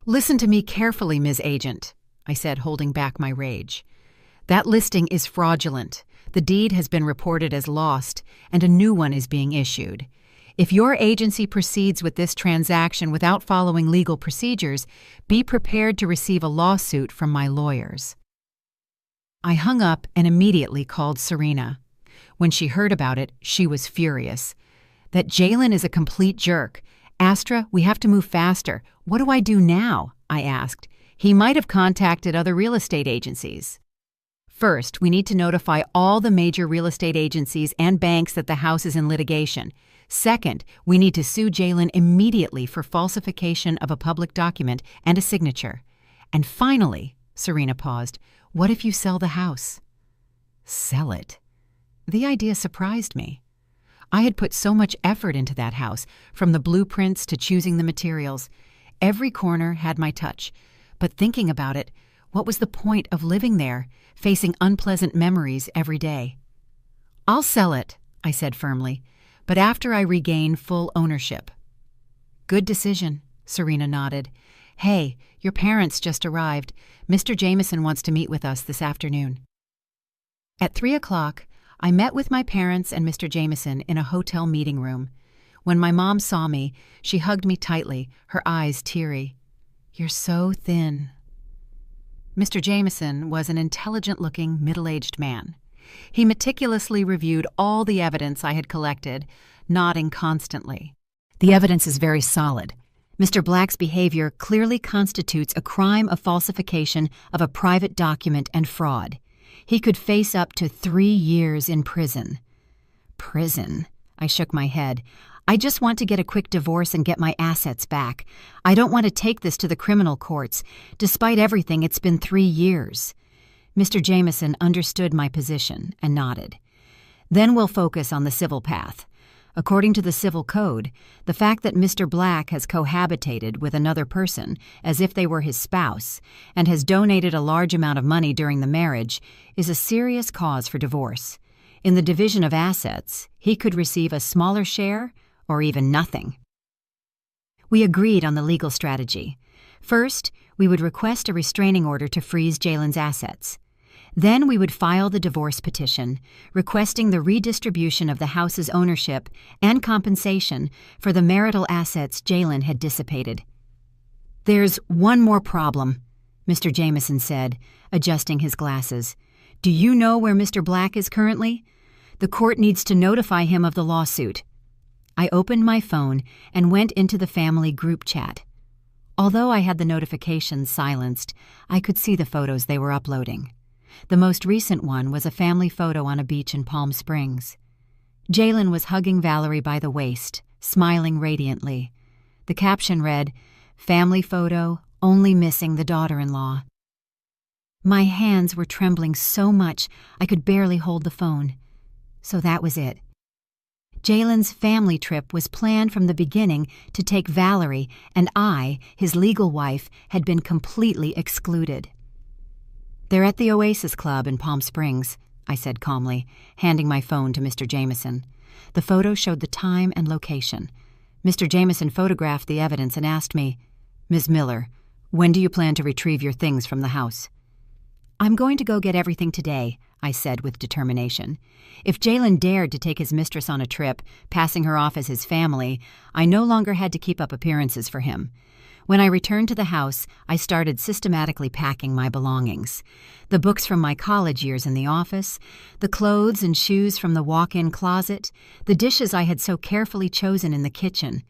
"Listen to me carefully, Ms. Agent," I said, holding back my rage. "That listing is fraudulent. The deed has been reported as lost, and a new one is being issued. If your agency proceeds with this transaction without following legal procedures, be prepared to receive a lawsuit from my lawyers." I hung up and immediately called Serena. When she heard about it, she was furious. "That Jalen is a complete jerk. Astra, we have to move faster. What do I do now?" I asked. "He might have contacted other real estate agencies." "First, we need to notify all the major real estate agencies and banks that the house is in litigation. Second, we need to sue Jalen immediately for falsification of a public document and a signature. And finally," Serena paused, "what if you sell the house?" Sell it? The idea surprised me. I had put so much effort into that house, from the blueprints to choosing the materials. Every corner had my touch. But thinking about it, what was the point of living there, facing unpleasant memories every day? "I'll sell it," I said firmly, "but after I regain full ownership." "Good decision," Serena nodded. "Hey, your parents just arrived. Mr. Jameson wants to meet with us this afternoon." At 3:00, I met with my parents and Mr. Jameson in a hotel meeting room. When my mom saw me, she hugged me tightly, her eyes teary. "You're so thin." Mr. Jameson was an intelligent-looking, middle-aged man. He meticulously reviewed all the evidence I had collected, nodding constantly. "The evidence is very solid. Mr. Black's behavior clearly constitutes a crime of falsification of a private document and fraud. He could face up to 3 years in prison." "Prison?" I shook my head. "I just want to get a quick divorce and get my assets back. I don't want to take this to the criminal courts. Despite everything, it's been 3 years." Mr. Jameson understood my position and nodded. "Then we'll focus on the civil path. According to the Civil Code, the fact that Mr. Black has cohabitated with another person as if they were his spouse and has donated a large amount of money during the marriage is a serious cause for divorce. In the division of assets, he could receive a smaller share or even nothing." We agreed on the legal strategy. First, we would request a restraining order to freeze Jalen's assets. Then we would file the divorce petition, requesting the redistribution of the house's ownership and compensation for the marital assets Jalen had dissipated. "There's one more problem," Mr. Jameson said, adjusting his glasses. "Do you know where Mr. Black is currently? The court needs to notify him of the lawsuit." I opened my phone and went into the family group chat. Although I had the notifications silenced, I could see the photos they were uploading. The most recent one was a family photo on a beach in Palm Springs. Jalen was hugging Valerie by the waist, smiling radiantly. The caption read, "Family photo, only missing the daughter-in-law." My hands were trembling so much I could barely hold the phone. So that was it. Jalen's family trip was planned from the beginning to take Valerie, and I, his legal wife, had been completely excluded. "They're at the Oasis Club in Palm Springs," I said calmly, handing my phone to Mr. Jameson. The photo showed the time and location. Mr. Jameson photographed the evidence and asked me, "Ms. Miller, when do you plan to retrieve your things from the house?" "I'm going to go get everything today," I said with determination. If Jalen dared to take his mistress on a trip, passing her off as his family, I no longer had to keep up appearances for him. When I returned to the house, I started systematically packing my belongings. The books from my college years in the office, the clothes and shoes from the walk-in closet, the dishes I had so carefully chosen in the kitchen.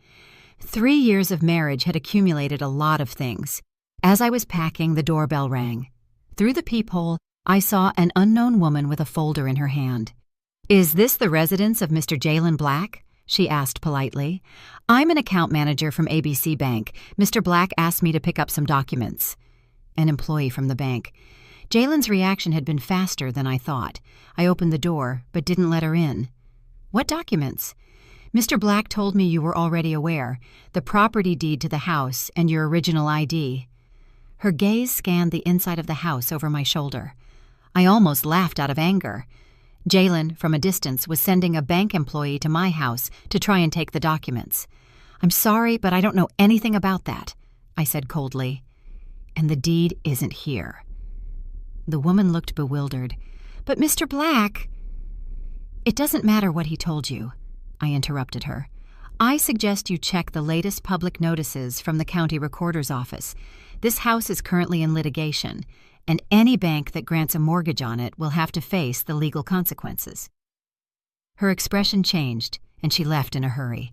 3 years of marriage had accumulated a lot of things. As I was packing, the doorbell rang. Through the peephole, I saw an unknown woman with a folder in her hand. "Is this the residence of Mr. Jalen Black?" she asked politely. "I'm an account manager from ABC Bank. Mr. Black asked me to pick up some documents." An employee from the bank. Jalen's reaction had been faster than I thought. I opened the door, but didn't let her in. "What documents?" "Mr. Black told me you were already aware. The property deed to the house and your original ID." Her gaze scanned the inside of the house over my shoulder. I almost laughed out of anger. Jalen, from a distance, was sending a bank employee to my house to try and take the documents. "I'm sorry, but I don't know anything about that," I said coldly. "And the deed isn't here." The woman looked bewildered. "But Mr. Black—" "It doesn't matter what he told you," I interrupted her. "I suggest you check the latest public notices from the county recorder's office. This house is currently in litigation, and any bank that grants a mortgage on it will have to face the legal consequences." Her expression changed, and she left in a hurry.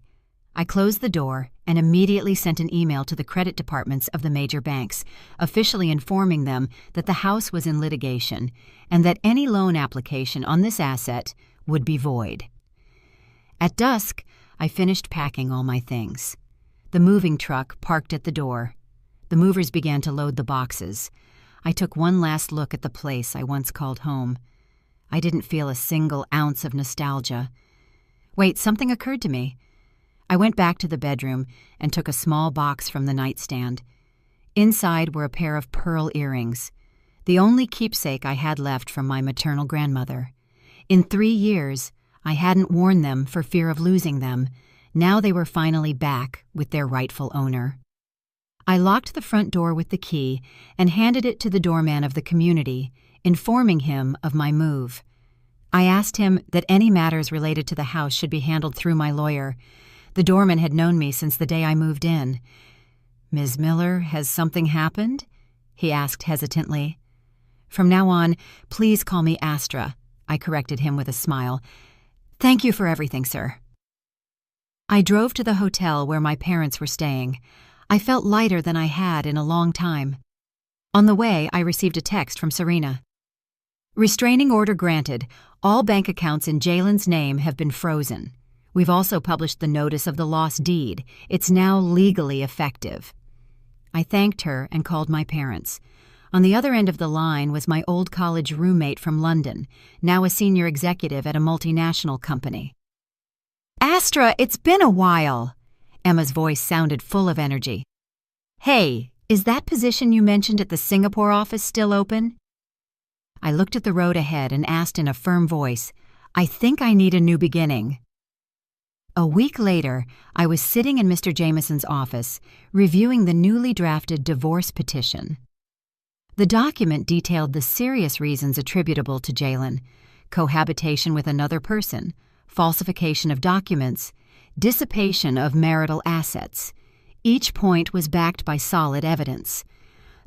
I closed the door and immediately sent an email to the credit departments of the major banks, officially informing them that the house was in litigation and that any loan application on this asset would be void. At dusk, I finished packing all my things. The moving truck parked at the door. The movers began to load the boxes. I took one last look at the place I once called home. I didn't feel a single ounce of nostalgia. Wait, something occurred to me. I went back to the bedroom and took a small box from the nightstand. Inside were a pair of pearl earrings, the only keepsake I had left from my maternal grandmother. In 3 years, I hadn't worn them for fear of losing them. Now they were finally back with their rightful owner. I locked the front door with the key and handed it to the doorman of the community, informing him of my move. I asked him that any matters related to the house should be handled through my lawyer. The doorman had known me since the day I moved in. "Ms. Miller, has something happened?" he asked hesitantly. "From now on, please call me Astra," I corrected him with a smile. "Thank you for everything, sir." I drove to the hotel where my parents were staying. I felt lighter than I had in a long time. On the way, I received a text from Serena. "Restraining order granted. All bank accounts in Jalen's name have been frozen. We've also published the notice of the lost deed. It's now legally effective." I thanked her and called my parents. On the other end of the line was my old college roommate from London, now a senior executive at a multinational company. "Astra, it's been a while." Emma's voice sounded full of energy. "Hey, is that position you mentioned at the Singapore office still open?" I looked at the road ahead and asked in a firm voice, "I think I need a new beginning." A week later, I was sitting in Mr. Jameson's office, reviewing the newly drafted divorce petition. The document detailed the serious reasons attributable to Jalen: cohabitation with another person, falsification of documents, dissipation of marital assets. Each point was backed by solid evidence.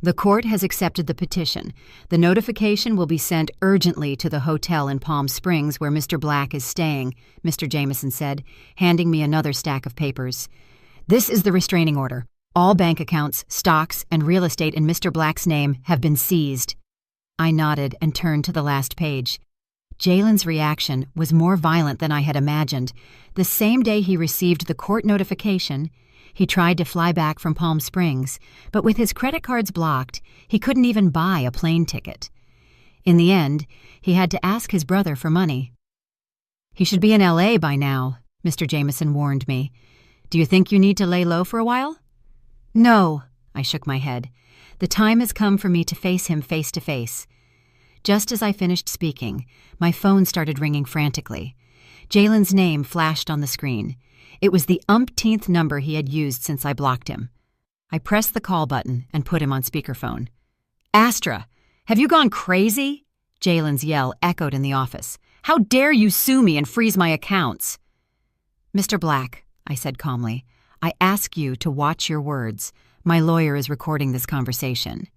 "The court has accepted the petition. The notification will be sent urgently to the hotel in Palm Springs where Mr. Black is staying," Mr. Jameson said, handing me another stack of papers. "This is the restraining order. All bank accounts, stocks, and real estate in Mr. Black's name have been seized." I nodded and turned to the last page. Jalen's reaction was more violent than I had imagined. The same day he received the court notification, he tried to fly back from Palm Springs, but with his credit cards blocked, he couldn't even buy a plane ticket. In the end, he had to ask his brother for money. "He should be in LA by now," Mr. Jameson warned me. "Do you think you need to lay low for a while?" "No," I shook my head. "The time has come for me to face him face to face." Just as I finished speaking, my phone started ringing frantically. Jalen's name flashed on the screen. It was the umpteenth number he had used since I blocked him. I pressed the call button and put him on speakerphone. "Astra, have you gone crazy?" Jalen's yell echoed in the office. "How dare you sue me and freeze my accounts?" "Mr. Black," I said calmly, "I ask you to watch your words. My lawyer is recording this conversation."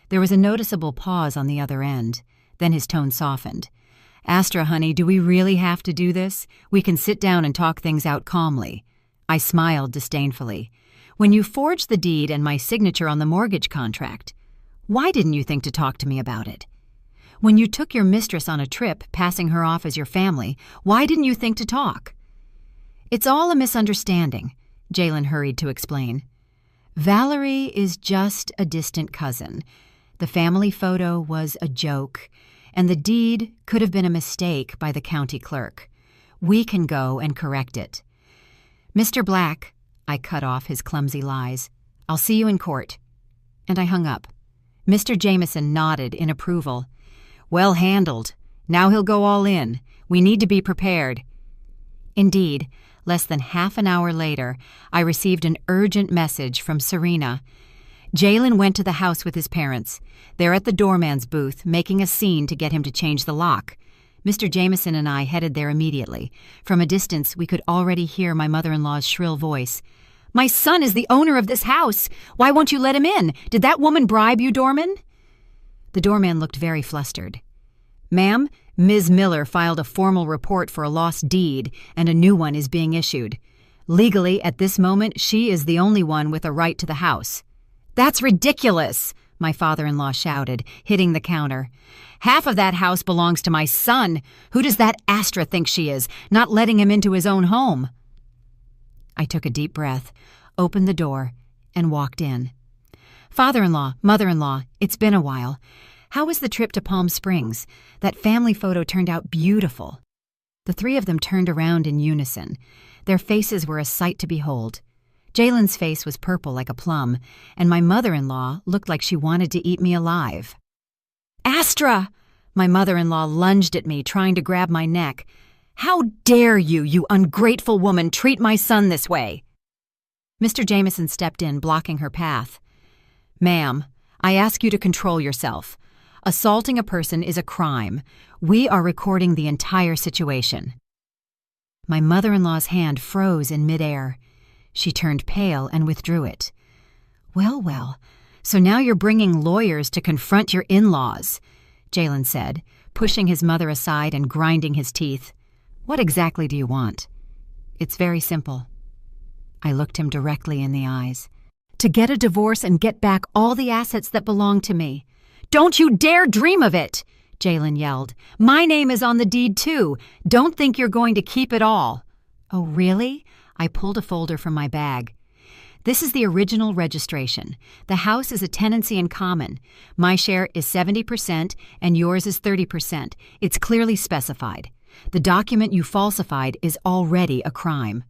There was a noticeable pause on the other end. Then his tone softened. "Astra, honey, do we really have to do this? We can sit down and talk things out calmly." I smiled disdainfully. "When you forged the deed and my signature on the mortgage contract, why didn't you think to talk to me about it? When you took your mistress on a trip, passing her off as your family, why didn't you think to talk?" "It's all a misunderstanding," Jalen hurried to explain. "Valerie is just a distant cousin. The family photo was a joke, and the deed could have been a mistake by the county clerk. We can go and correct it." "Mr. Black," I cut off his clumsy lies, "I'll see you in court." And I hung up. Mr. Jameson nodded in approval. "Well handled. Now he'll go all in. We need to be prepared." Indeed, less than half an hour later, I received an urgent message from Serena. Jalen went to the house with his parents. They're at the doorman's booth, making a scene to get him to change the lock. Mr. Jameson and I headed there immediately. From a distance, we could already hear my mother-in-law's shrill voice. "My son is the owner of this house. Why won't you let him in? Did that woman bribe you, doorman?" The doorman looked very flustered. "Ma'am, Ms. Miller filed a formal report for a lost deed, and a new one is being issued. Legally, at this moment, she is the only one with a right to the house." "That's ridiculous," my father-in-law shouted, hitting the counter. "Half of that house belongs to my son. Who does that Astra think she is, not letting him into his own home?" I took a deep breath, opened the door, and walked in. "Father-in-law, mother-in-law, it's been a while. How was the trip to Palm Springs? That family photo turned out beautiful." The three of them turned around in unison. Their faces were a sight to behold. Jalen's face was purple like a plum, and my mother-in-law looked like she wanted to eat me alive. "Astra!" My mother-in-law lunged at me, trying to grab my neck. "How dare you, you ungrateful woman, treat my son this way?" Mr. Jameson stepped in, blocking her path. "Ma'am, I ask you to control yourself. Assaulting a person is a crime. We are recording the entire situation." My mother-in-law's hand froze in midair. She turned pale and withdrew it. "Well, well, so now you're bringing lawyers to confront your in-laws," Jalen said, pushing his mother aside and grinding his teeth. "What exactly do you want?" "It's very simple." I looked him directly in the eyes. "To get a divorce and get back all the assets that belong to me." "Don't you dare dream of it!" Jalen yelled. "My name is on the deed, too. Don't think you're going to keep it all." "Oh, really?" I pulled a folder from my bag. "This is the original registration. The house is a tenancy in common. My share is 70% and yours is 30%. It's clearly specified. The document you falsified is already a crime."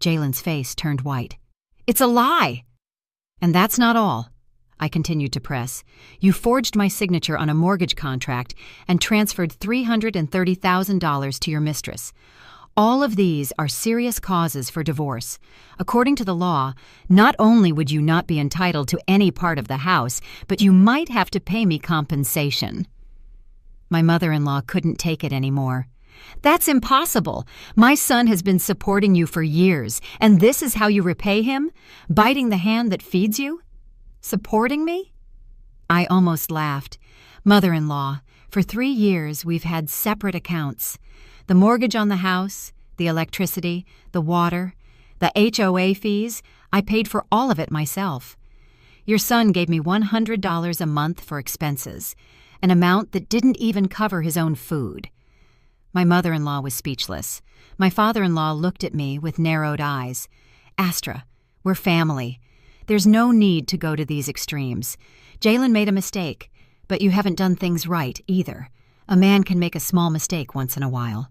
Jalen's face turned white. "It's a lie!" "And that's not all," I continued to press. "You forged my signature on a mortgage contract and transferred $330,000 to your mistress. All of these are serious causes for divorce. According to the law, not only would you not be entitled to any part of the house, but you might have to pay me compensation." My mother-in-law couldn't take it anymore. "That's impossible. My son has been supporting you for years, and this is how you repay him? Biting the hand that feeds you? Supporting me?" I almost laughed. "Mother-in-law, for 3 years we've had separate accounts. The mortgage on the house, the electricity, the water, the HOA fees, I paid for all of it myself. Your son gave me $100 a month for expenses, an amount that didn't even cover his own food." My mother-in-law was speechless. My father-in-law looked at me with narrowed eyes. "Astra, we're family. There's no need to go to these extremes. Jalen made a mistake, but you haven't done things right either. A man can make a small mistake once in a while."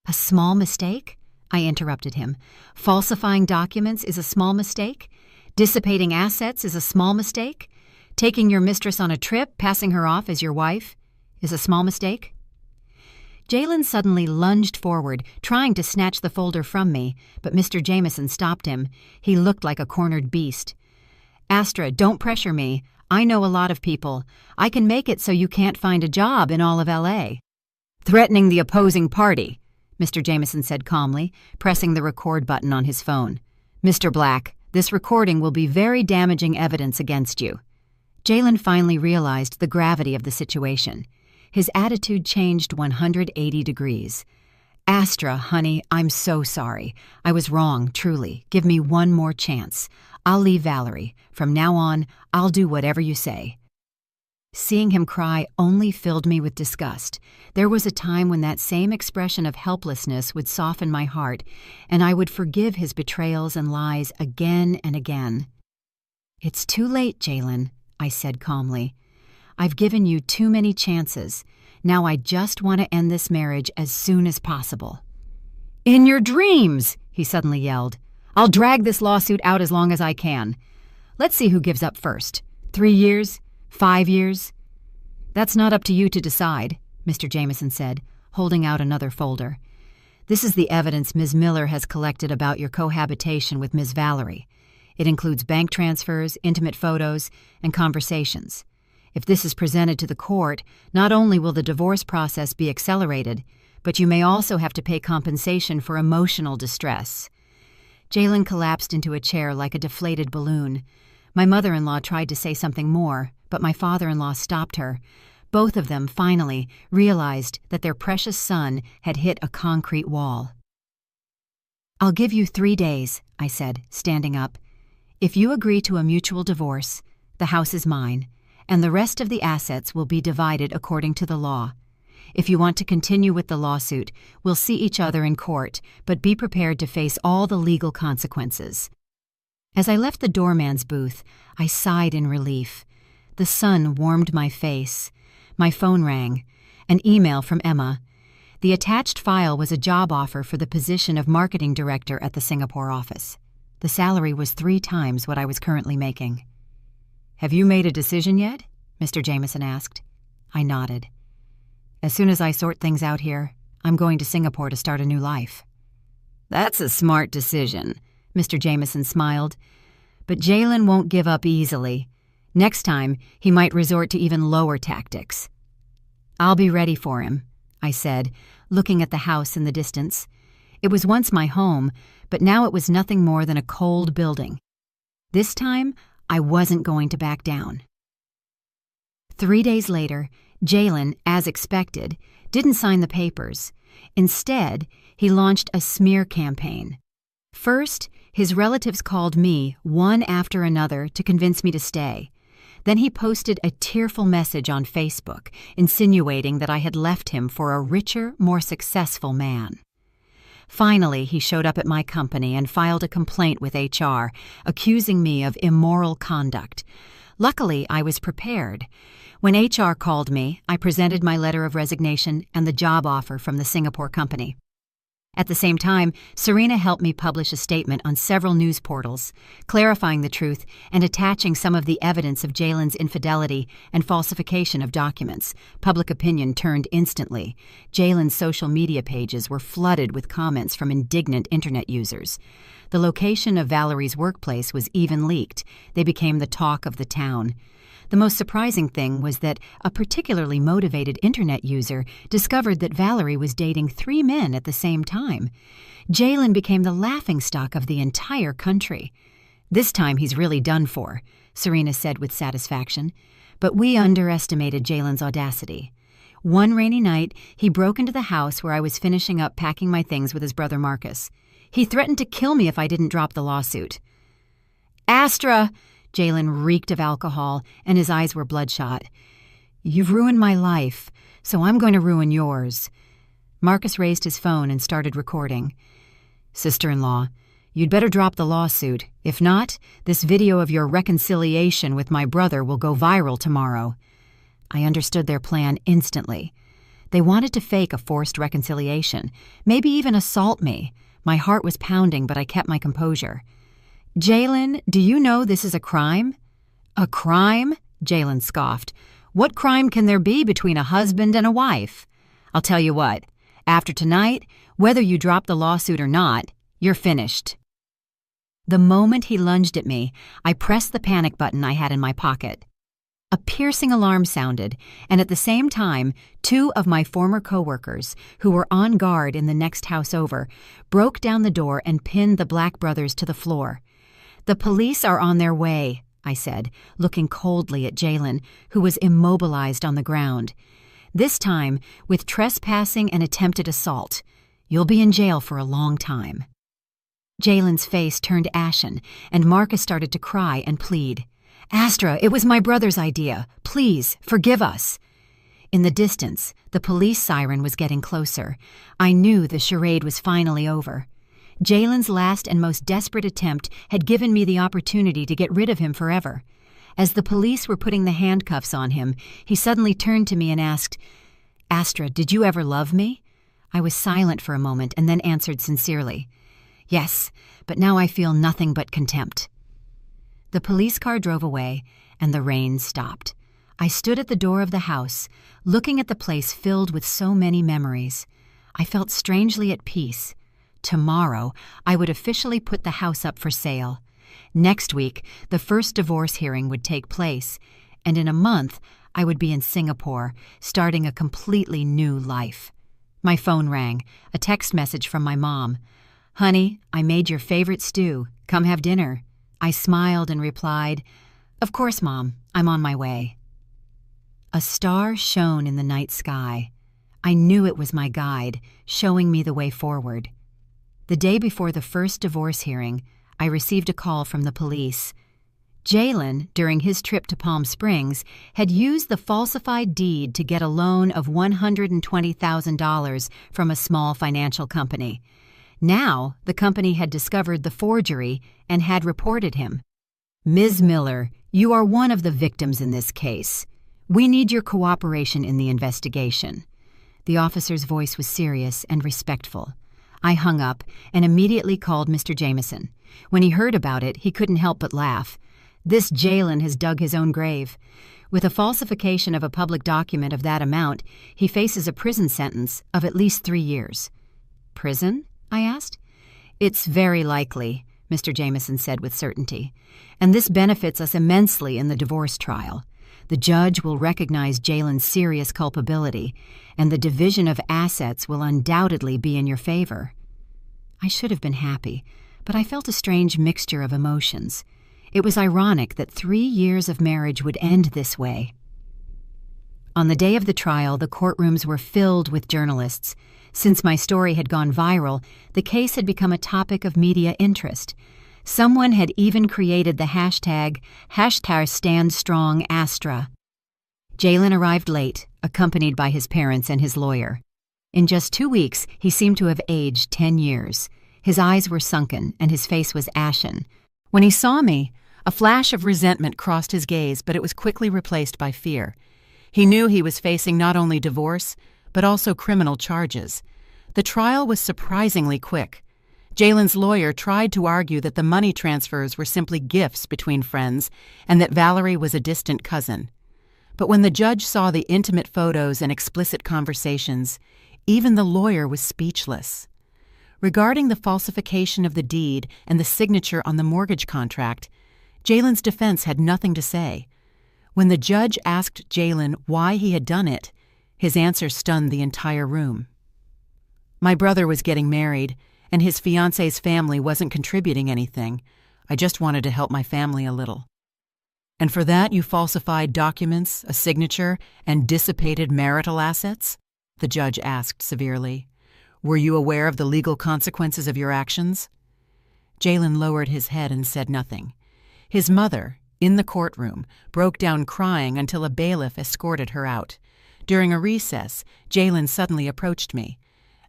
"A small mistake?" I interrupted him. "Falsifying documents is a small mistake? Dissipating assets is a small mistake? Taking your mistress on a trip, passing her off as your wife, is a small mistake?" Jalen suddenly lunged forward, trying to snatch the folder from me, but Mr. Jameson stopped him. He looked like a cornered beast. "Astra, don't pressure me. I know a lot of people. I can make it so you can't find a job in all of L.A." "Threatening the opposing party," Mr. Jameson said calmly, pressing the record button on his phone. "Mr. Black, this recording will be very damaging evidence against you." Jalen finally realized the gravity of the situation. His attitude changed 180 degrees. "Astra, honey, I'm so sorry. I was wrong, truly. Give me one more chance. I'll leave Valerie. From now on, I'll do whatever you say." Seeing him cry only filled me with disgust. There was a time when that same expression of helplessness would soften my heart, and I would forgive his betrayals and lies again and again. "It's too late, Jalen," I said calmly. "I've given you too many chances. Now I just want to end this marriage as soon as possible." "In your dreams!" he suddenly yelled. "I'll drag this lawsuit out as long as I can. Let's see who gives up first. 3 years? 5 years?" "That's not up to you to decide," Mr. Jameson said, holding out another folder. "This is the evidence Ms. Miller has collected about your cohabitation with Ms. Valerie. It includes bank transfers, intimate photos, and conversations. If this is presented to the court, not only will the divorce process be accelerated, but you may also have to pay compensation for emotional distress." Jalen collapsed into a chair like a deflated balloon. My mother-in-law tried to say something more, but my father-in-law stopped her. Both of them, finally, realized that their precious son had hit a concrete wall. "I'll give you 3 days," I said, standing up. "If you agree to a mutual divorce, the house is mine, and the rest of the assets will be divided according to the law. If you want to continue with the lawsuit, we'll see each other in court, but be prepared to face all the legal consequences." As I left the doorman's booth, I sighed in relief. The sun warmed my face. My phone rang. An email from Emma. The attached file was a job offer for the position of marketing director at the Singapore office. The salary was 3 times what I was currently making. "Have you made a decision yet?" Mr. Jameson asked. I nodded. "As soon as I sort things out here, I'm going to Singapore to start a new life." "That's a smart decision," Mr. Jameson smiled. "But Jalen won't give up easily. Next time, he might resort to even lower tactics." "I'll be ready for him," I said, looking at the house in the distance. It was once my home, but now it was nothing more than a cold building. This time, I wasn't going to back down. 3 days later, Jalen, as expected, didn't sign the papers. Instead, he launched a smear campaign. First, his relatives called me one after another to convince me to stay. Then he posted a tearful message on Facebook, insinuating that I had left him for a richer, more successful man. Finally, he showed up at my company and filed a complaint with HR, accusing me of immoral conduct. Luckily, I was prepared. When HR called me, I presented my letter of resignation and the job offer from the Singapore company. At the same time, Serena helped me publish a statement on several news portals, clarifying the truth and attaching some of the evidence of Jalen's infidelity and falsification of documents. Public opinion turned instantly. Jalen's social media pages were flooded with comments from indignant internet users. The location of Valerie's workplace was even leaked. They became the talk of the town. The most surprising thing was that a particularly motivated internet user discovered that Valerie was dating 3 men at the same time. Jalen became the laughingstock of the entire country. "This time he's really done for," Serena said with satisfaction. But we underestimated Jalen's audacity. One rainy night, he broke into the house where I was finishing up packing my things with his brother Marcus. He threatened to kill me if I didn't drop the lawsuit. "Astra!" Jalen reeked of alcohol, and his eyes were bloodshot. "You've ruined my life, so I'm going to ruin yours." Marcus raised his phone and started recording. "Sister-in-law, you'd better drop the lawsuit. If not, this video of your reconciliation with my brother will go viral tomorrow." I understood their plan instantly. They wanted to fake a forced reconciliation, maybe even assault me. My heart was pounding, but I kept my composure. "Jalen, do you know this is a crime?" "A crime?" Jalen scoffed. "What crime can there be between a husband and a wife? I'll tell you what, after tonight, whether you drop the lawsuit or not, you're finished." The moment he lunged at me, I pressed the panic button I had in my pocket. A piercing alarm sounded, and at the same time, 2 of my former coworkers, who were on guard in the next house over, broke down the door and pinned the Black brothers to the floor. "The police are on their way," I said, looking coldly at Jalen, who was immobilized on the ground. "This time, with trespassing and attempted assault. You'll be in jail for a long time." Jalen's face turned ashen, and Marcus started to cry and plead. "Astra, it was my brother's idea. Please, forgive us." In the distance, the police siren was getting closer. I knew the charade was finally over. Jalen's last and most desperate attempt had given me the opportunity to get rid of him forever. As the police were putting the handcuffs on him, he suddenly turned to me and asked, "Astra, did you ever love me?" I was silent for a moment and then answered sincerely, "Yes, but now I feel nothing but contempt." The police car drove away, and the rain stopped. I stood at the door of the house, looking at the place filled with so many memories. I felt strangely at peace. Tomorrow, I would officially put the house up for sale. Next week, the first divorce hearing would take place, and in a month, I would be in Singapore, starting a completely new life. My phone rang, a text message from my mom. "Honey, I made your favorite stew. Come have dinner." I smiled and replied, "Of course, Mom, I'm on my way." A star shone in the night sky. I knew it was my guide, showing me the way forward. The day before the first divorce hearing, I received a call from the police. Jalen, during his trip to Palm Springs, had used the falsified deed to get a loan of $120,000 from a small financial company. Now, the company had discovered the forgery and had reported him. "Ms. Miller, you are one of the victims in this case. We need your cooperation in the investigation." The officer's voice was serious and respectful. I hung up and immediately called Mr. Jameson. When he heard about it, he couldn't help but laugh. This Jalen has dug his own grave. With a falsification of a public document of that amount, he faces a prison sentence of at least 3 years. Prison? I asked. It's very likely, Mr. Jameson said with certainty. And this benefits us immensely in the divorce trial. The judge will recognize Jalen's serious culpability, and the division of assets will undoubtedly be in your favor. I should have been happy, but I felt a strange mixture of emotions. It was ironic that 3 years of marriage would end this way. On the day of the trial, the courtrooms were filled with journalists. Since my story had gone viral, the case had become a topic of media interest. Someone had even created the hashtag #StandStrongAstra. Jalen arrived late, accompanied by his parents and his lawyer. In just 2 weeks, he seemed to have aged 10 years. His eyes were sunken, and his face was ashen. When he saw me, a flash of resentment crossed his gaze, but it was quickly replaced by fear. He knew he was facing not only divorce, but also criminal charges. The trial was surprisingly quick. Jalen's lawyer tried to argue that the money transfers were simply gifts between friends and that Valerie was a distant cousin. But when the judge saw the intimate photos and explicit conversations, even the lawyer was speechless. Regarding the falsification of the deed and the signature on the mortgage contract, Jalen's defense had nothing to say. When the judge asked Jalen why he had done it, his answer stunned the entire room. My brother was getting married, and his fiancé's family wasn't contributing anything. I just wanted to help my family a little. And for that you falsified documents, a signature, and dissipated marital assets? The judge asked severely. Were you aware of the legal consequences of your actions? Jalen lowered his head and said nothing. His mother, in the courtroom, broke down crying until a bailiff escorted her out. During a recess, Jalen suddenly approached me.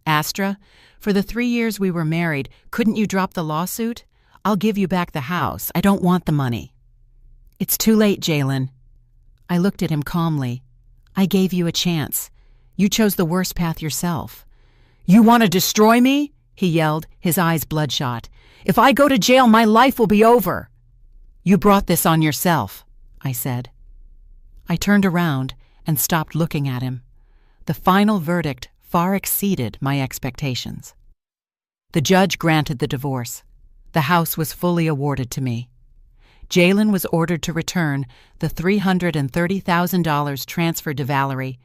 Astra, for the 3 years we were married, couldn't you drop the lawsuit? I'll give you back the house. I don't want the money. It's too late, Jalen. I looked at him calmly. I gave you a chance. You chose the worst path yourself. You want to destroy me? He yelled, his eyes bloodshot. If I go to jail, my life will be over. You brought this on yourself, I said. I turned around and stopped looking at him. The final verdict far exceeded my expectations. The judge granted the divorce. The house was fully awarded to me. Jalen was ordered to return the $330,000 transferred to Valerie.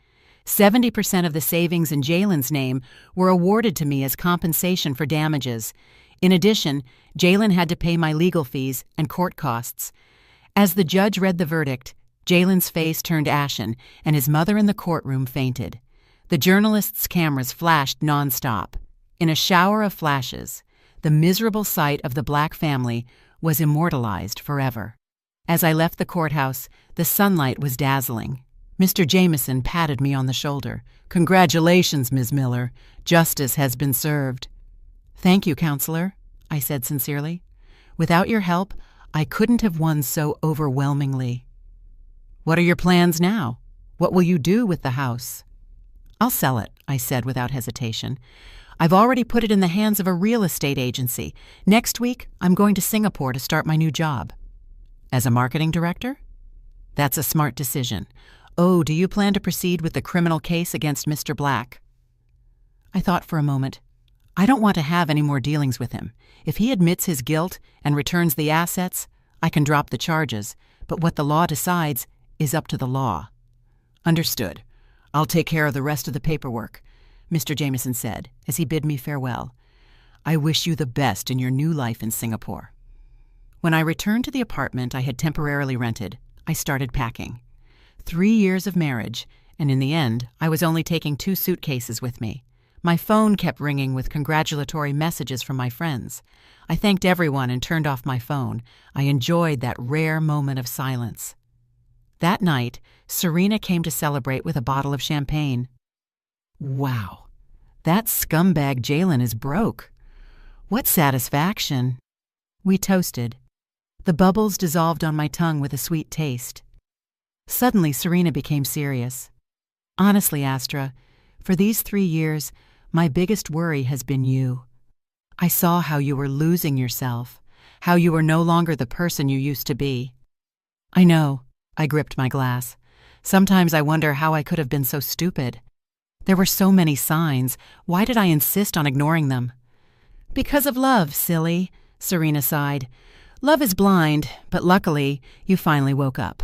70% of the savings in Jalen's name were awarded to me as compensation for damages. In addition, Jalen had to pay my legal fees and court costs. As the judge read the verdict, Jalen's face turned ashen, and his mother in the courtroom fainted. The journalists' cameras flashed nonstop. In a shower of flashes, the miserable sight of the Black family was immortalized forever. As I left the courthouse, the sunlight was dazzling. Mr. Jameson patted me on the shoulder. Congratulations, Ms. Miller. Justice has been served. Thank you, Counselor, I said sincerely. Without your help, I couldn't have won so overwhelmingly. What are your plans now? What will you do with the house? I'll sell it, I said without hesitation. I've already put it in the hands of a real estate agency. Next week, I'm going to Singapore to start my new job. As a marketing director? That's a smart decision. Oh, do you plan to proceed with the criminal case against Mr. Black? I thought for a moment. I don't want to have any more dealings with him. If he admits his guilt and returns the assets, I can drop the charges, but what the law decides is up to the law. Understood. I'll take care of the rest of the paperwork, Mr. Jameson said as he bid me farewell. I wish you the best in your new life in Singapore. When I returned to the apartment I had temporarily rented, I started packing. 3 years of marriage, and in the end, I was only taking 2 suitcases with me. My phone kept ringing with congratulatory messages from my friends. I thanked everyone and turned off my phone. I enjoyed that rare moment of silence. That night, Serena came to celebrate with a bottle of champagne. Wow, that scumbag Jalen is broke. What satisfaction. We toasted. The bubbles dissolved on my tongue with a sweet taste. Suddenly, Serena became serious. Honestly, Astra, For these 3 years, my biggest worry has been you. I saw how you were losing yourself, how you were no longer the person you used to be. I know, I gripped my glass. Sometimes I wonder how I could have been so stupid. There were so many signs. Why did I insist on ignoring them? Because of love, silly, Serena sighed. Love is blind, but luckily, you finally woke up.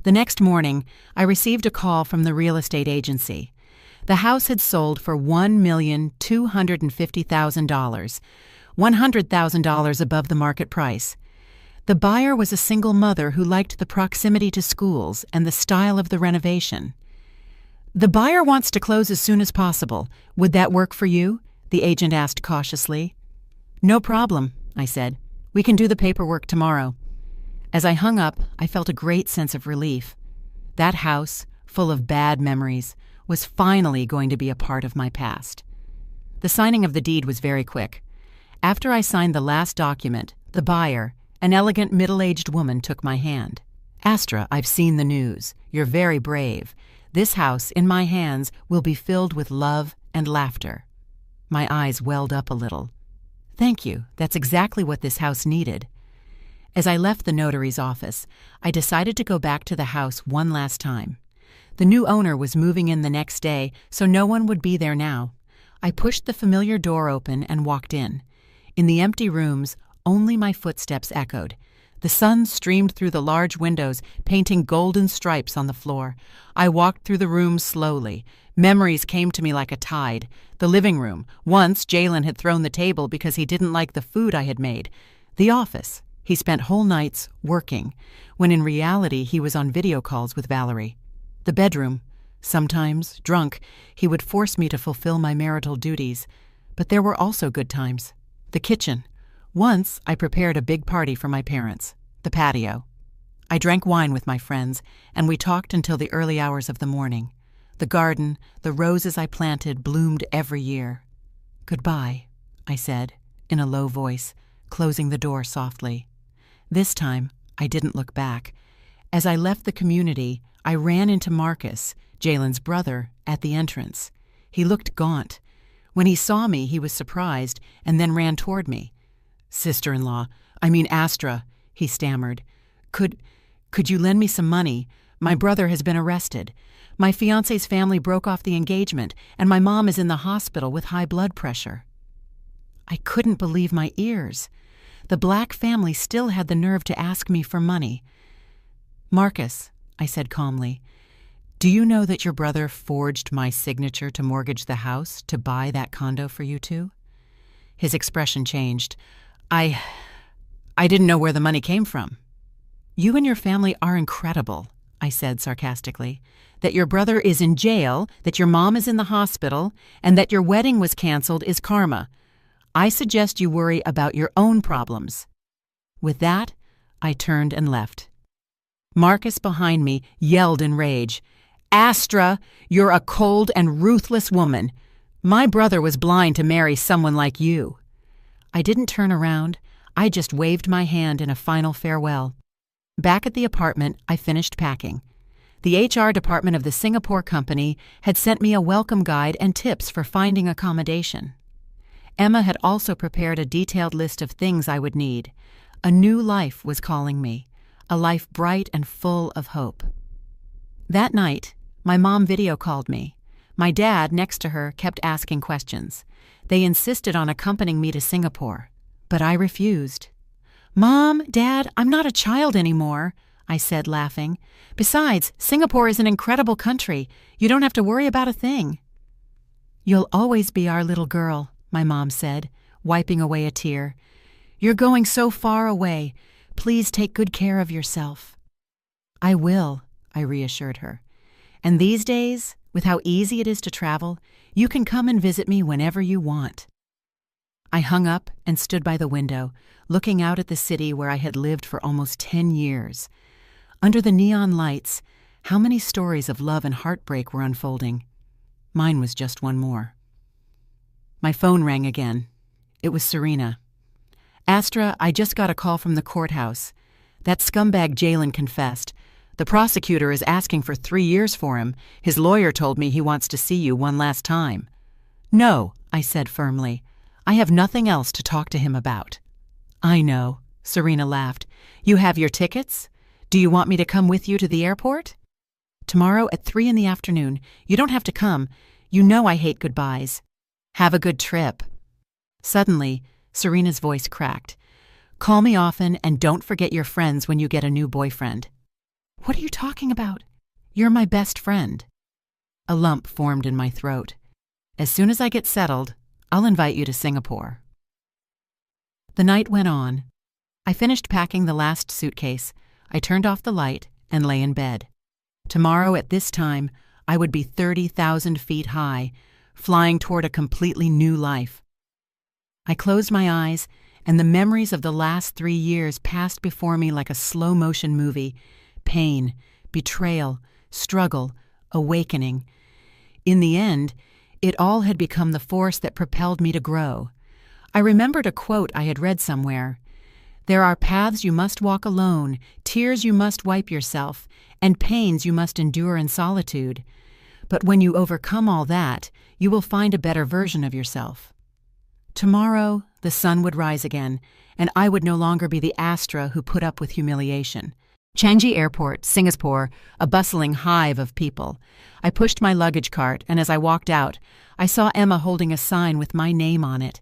The next morning, I received a call from the real estate agency. The house had sold for $1,250,000, $100,000 above the market price. The buyer was a single mother who liked the proximity to schools and the style of the renovation. The buyer wants to close as soon as possible. Would that work for you? The agent asked cautiously. No problem, I said. We can do the paperwork tomorrow. As I hung up, I felt a great sense of relief. That house, full of bad memories, was finally going to be a part of my past. The signing of the deed was very quick. After I signed the last document, the buyer, an elegant middle-aged woman, took my hand. Astra, I've seen the news. You're very brave. This house, in my hands, will be filled with love and laughter. My eyes welled up a little. Thank you. That's exactly what this house needed. As I left the notary's office, I decided to go back to the house one last time. The new owner was moving in the next day, so no one would be there now. I pushed the familiar door open and walked in. In the empty rooms, only my footsteps echoed. The sun streamed through the large windows, painting golden stripes on the floor. I walked through the room slowly. Memories came to me like a tide. The living room. Once, Jalen had thrown the table because he didn't like the food I had made. The office. He spent whole nights working, when in reality he was on video calls with Valerie. The bedroom. Sometimes, drunk, he would force me to fulfill my marital duties. But there were also good times. The kitchen. Once, I prepared a big party for my parents. The patio. I drank wine with my friends, and we talked until the early hours of the morning. The garden, the roses I planted, bloomed every year. Goodbye, I said, in a low voice, closing the door softly. This time, I didn't look back. As I left the community, I ran into Marcus, Jalen's brother, at the entrance. He looked gaunt. When he saw me, he was surprised, and then ran toward me. Sister-in-law, Astra, he stammered. Could you lend me some money? My brother has been arrested. My fiancé's family broke off the engagement, and my mom is in the hospital with high blood pressure. I couldn't believe my ears. The Black family still had the nerve to ask me for money. Marcus, I said calmly, do you know that your brother forged my signature to mortgage the house to buy that condo for you two? His expression changed. I didn't know where the money came from. You and your family are incredible, I said sarcastically. That your brother is in jail, that your mom is in the hospital, and that your wedding was canceled is karma. I suggest you worry about your own problems. With that, I turned and left. Marcus behind me yelled in rage. Astra, you're a cold and ruthless woman. My brother was blind to marry someone like you. I didn't turn around. I just waved my hand in a final farewell. Back at the apartment, I finished packing. The HR department of the Singapore company had sent me a welcome guide and tips for finding accommodation. Emma had also prepared a detailed list of things I would need. A new life was calling me, a life bright and full of hope. That night, my mom video called me. My dad, next to her, kept asking questions. They insisted on accompanying me to Singapore, but I refused. Mom, Dad, I'm not a child anymore, I said, laughing. Besides, Singapore is an incredible country. You don't have to worry about a thing. You'll always be our little girl, my mom said, wiping away a tear. You're going so far away. Please take good care of yourself. I will, I reassured her. And these days, with how easy it is to travel, you can come and visit me whenever you want. I hung up and stood by the window, looking out at the city where I had lived for almost 10 years. Under the neon lights, how many stories of love and heartbreak were unfolding? Mine was just one more. My phone rang again. It was Serena. Astra, I just got a call from the courthouse. That scumbag Jalen confessed. The The prosecutor is asking for 3 years for him. His lawyer told me he wants to see you one last time." "No," I said firmly. "I have nothing else to talk to him about." "I know," Serena laughed. "You have your tickets? Do you want me to come with you to the airport?" "Tomorrow at 3 in the afternoon. You don't have to come. You know I hate goodbyes. Have a good trip." Suddenly, Serena's voice cracked. "Call me often and don't forget your friends when you get a new boyfriend." "What are you talking about? You're my best friend." A lump formed in my throat. "As soon as I get settled, I'll invite you to Singapore." The night went on. I finished packing the last suitcase. I turned off the light and lay in bed. Tomorrow at this time, I would be 30,000 feet high, flying toward a completely new life. I closed my eyes, and the memories of the last 3 years passed before me like a slow-motion movie. Pain, betrayal, struggle, awakening. In the end, it all had become the force that propelled me to grow. I remembered a quote I had read somewhere. "There are paths you must walk alone, tears you must wipe yourself, and pains you must endure in solitude. But when you overcome all that, you will find a better version of yourself." Tomorrow, the sun would rise again, and I would no longer be the Astra who put up with humiliation. Changi Airport, Singapore, a bustling hive of people. I pushed my luggage cart, and as I walked out, I saw Emma holding a sign with my name on it.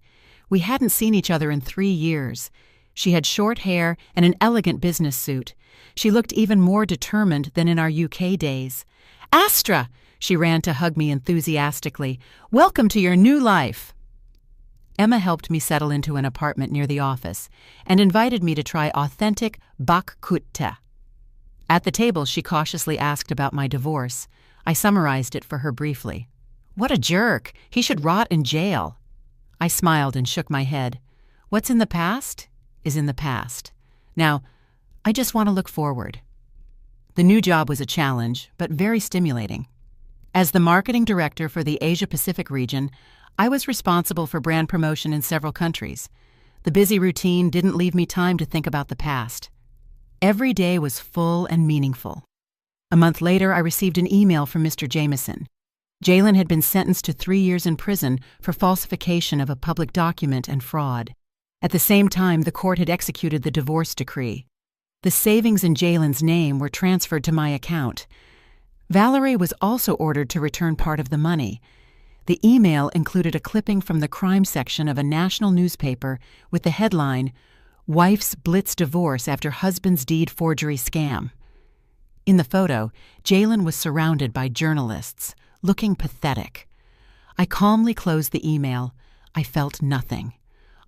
We hadn't seen each other in 3 years. She had short hair and an elegant business suit. She looked even more determined than in our UK days. "Astra!" She ran to hug me enthusiastically. "Welcome to your new life." Emma helped me settle into an apartment near the office and invited me to try authentic bak kut teh. At the table, she cautiously asked about my divorce. I summarized it for her briefly. "What a jerk! He should rot in jail." I smiled and shook my head. What's in the past is in the past. Now, I just want to look forward. The new job was a challenge, but very stimulating. As the marketing director for the Asia-Pacific region, I was responsible for brand promotion in several countries. The busy routine didn't leave me time to think about the past. Every day was full and meaningful. A month later, I received an email from Mr. Jameson. Jalen had been sentenced to 3 years in prison for falsification of a public document and fraud. At the same time, the court had executed the divorce decree. The savings in Jalen's name were transferred to my account. Valerie was also ordered to return part of the money. The email included a clipping from the crime section of a national newspaper with the headline, "Wife's Blitz Divorce After Husband's Deed Forgery Scam." In the photo, Jalen was surrounded by journalists, looking pathetic. I calmly closed the email. I felt nothing.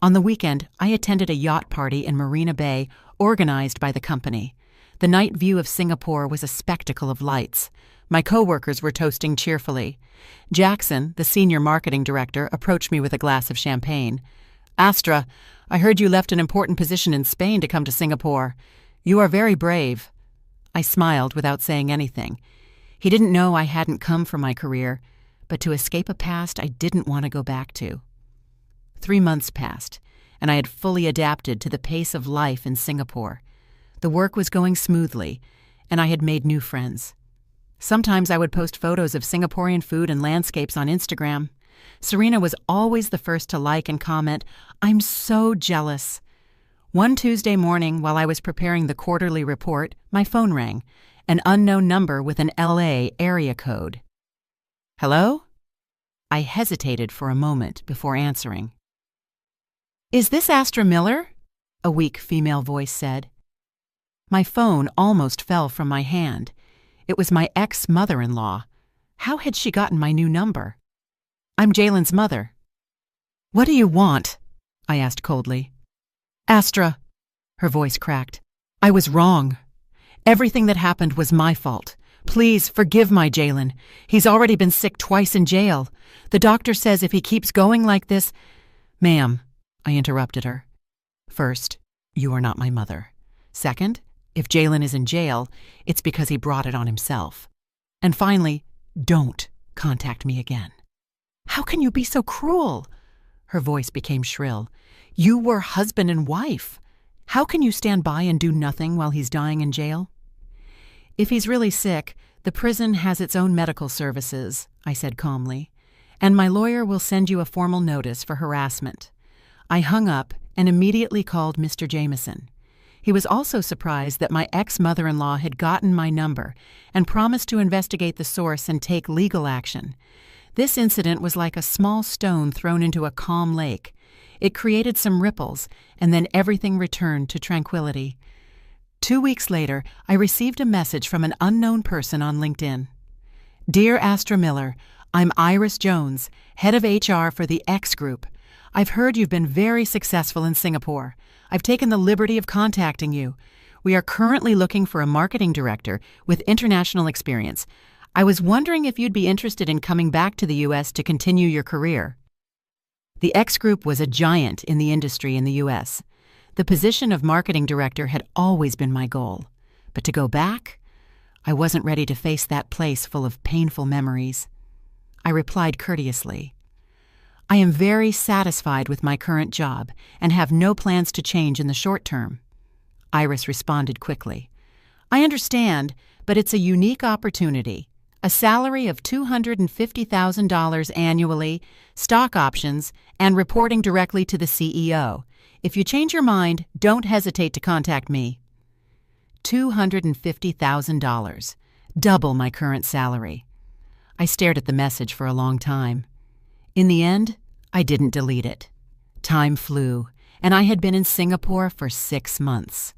On the weekend, I attended a yacht party in Marina Bay, organized by the company. The night view of Singapore was a spectacle of lights. My coworkers were toasting cheerfully. Jackson, the senior marketing director, approached me with a glass of champagne. "Astra, I heard you left an important position in Spain to come to Singapore. You are very brave." I smiled without saying anything. He didn't know I hadn't come for my career, but to escape a past I didn't want to go back to. 3 months passed, and I had fully adapted to the pace of life in Singapore. The work was going smoothly, and I had made new friends. Sometimes I would post photos of Singaporean food and landscapes on Instagram. Serena was always the first to like and comment, "I'm so jealous." One Tuesday morning, while I was preparing the quarterly report, my phone rang, an unknown number with an LA area code. "Hello?" I hesitated for a moment before answering. "Is this Astra Miller?" a weak female voice said. My phone almost fell from my hand. It was my ex-mother-in-law. How had she gotten my new number? "I'm Jalen's mother." "What do you want?" I asked coldly. "Astra," her voice cracked. "I was wrong. Everything that happened was my fault. Please forgive my Jalen. He's already been sick twice in jail. The doctor says if he keeps going like this—" "Ma'am," I interrupted her. "First, you are not my mother. Second, if Jalen is in jail, it's because he brought it on himself. And finally, don't contact me again." "How can you be so cruel?" Her voice became shrill. "You were husband and wife. How can you stand by and do nothing while he's dying in jail?" If he's really sick, the prison has its own medical services, I said calmly, and my lawyer will send you a formal notice for harassment. I hung up and immediately called Mr. Jameson. He was also surprised that my ex-mother-in-law had gotten my number and promised to investigate the source and take legal action. This incident was like a small stone thrown into a calm lake. It created some ripples, and then everything returned to tranquility. 2 weeks later, I received a message from an unknown person on LinkedIn. Dear Astra Miller, I'm Iris Jones, head of HR for the X Group. I've heard you've been very successful in Singapore. I've taken the liberty of contacting you. We are currently looking for a marketing director with international experience. I was wondering if you'd be interested in coming back to the U.S. to continue your career. The X Group was a giant in the industry in the U.S. The position of marketing director had always been my goal. But to go back? I wasn't ready to face that place full of painful memories. I replied courteously, I am very satisfied with my current job and have no plans to change in the short term. Iris responded quickly. I understand, but it's a unique opportunity. A salary of $250,000 annually, stock options, and reporting directly to the CEO. If you change your mind, don't hesitate to contact me. $250,000, double my current salary. I stared at the message for a long time. In the end, I didn't delete it. Time flew, and I had been in Singapore for 6 months.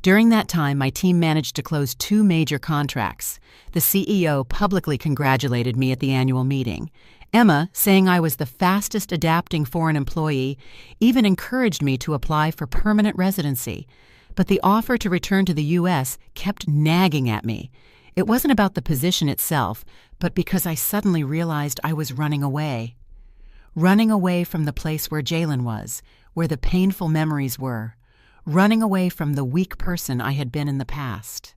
During that time, my team managed to close 2 major contracts. The CEO publicly congratulated me at the annual meeting. Emma, saying I was the fastest adapting foreign employee, even encouraged me to apply for permanent residency. But the offer to return to the U.S. kept nagging at me. It wasn't about the position itself, but because I suddenly realized I was running away. Running away from the place where Jalen was, where the painful memories were. Running away from the weak person I had been in the past.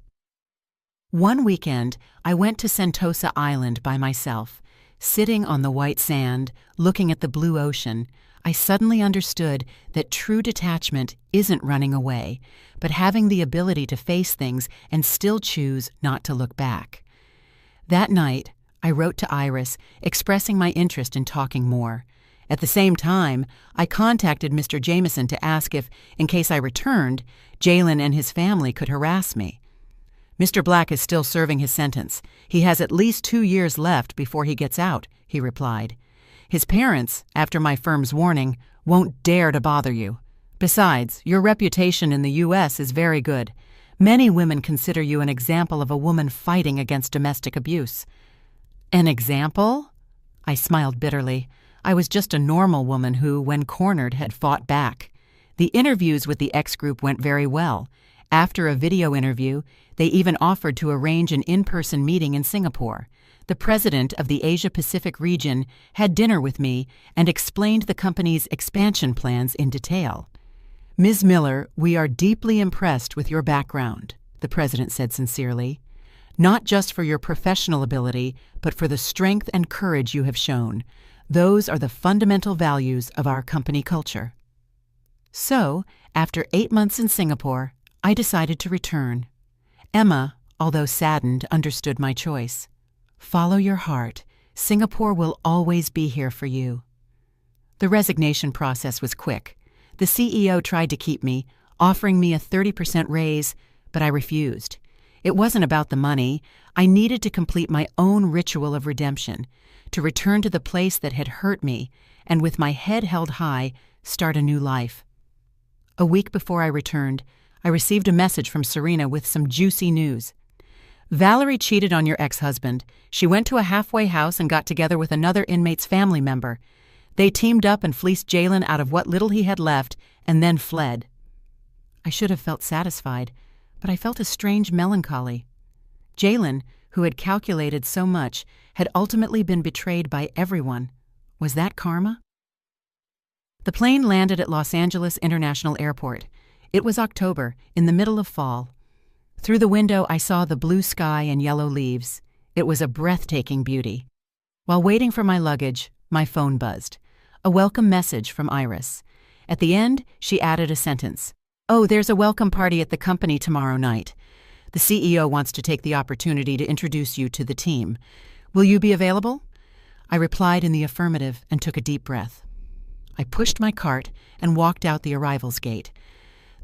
One weekend, I went to Sentosa Island by myself. Sitting on the white sand, looking at the blue ocean, I suddenly understood that true detachment isn't running away, but having the ability to face things and still choose not to look back. That night, I wrote to Iris, expressing my interest in talking more. At the same time, I contacted Mr. Jameson to ask if, in case I returned, Jalen and his family could harass me. Mr. Black is still serving his sentence. He has at least 2 years left before he gets out, he replied. His parents, after my firm's warning, won't dare to bother you. Besides, your reputation in the U.S. is very good. Many women consider you an example of a woman fighting against domestic abuse. An example? I smiled bitterly. I was just a normal woman who, when cornered, had fought back. The interviews with the X Group went very well. After a video interview, they even offered to arrange an in-person meeting in Singapore. The president of the Asia-Pacific region had dinner with me and explained the company's expansion plans in detail. Ms. Miller, we are deeply impressed with your background, the president said sincerely. Not just for your professional ability, but for the strength and courage you have shown. Those are the fundamental values of our company culture. So, after 8 months in Singapore, I decided to return. Emma, although saddened, understood my choice. Follow your heart. Singapore will always be here for you. The resignation process was quick. The CEO tried to keep me, offering me a 30% raise, but I refused. It wasn't about the money. I needed to complete my own ritual of redemption, to return to the place that had hurt me, and with my head held high, start a new life. A week before I returned, I received a message from Serena with some juicy news. Valerie cheated on your ex-husband. She went to a halfway house and got together with another inmate's family member. They teamed up and fleeced Jalen out of what little he had left and then fled. I should have felt satisfied, but I felt a strange melancholy. Jalen, who had calculated so much, had ultimately been betrayed by everyone. Was that karma? The plane landed at Los Angeles International Airport. It was October, in the middle of fall. Through the window, I saw the blue sky and yellow leaves. It was a breathtaking beauty. While waiting for my luggage, my phone buzzed. A welcome message from Iris. At the end, she added a sentence. Oh, there's a welcome party at the company tomorrow night. The CEO wants to take the opportunity to introduce you to the team. Will you be available?" I replied in the affirmative and took a deep breath. I pushed my cart and walked out the arrivals gate.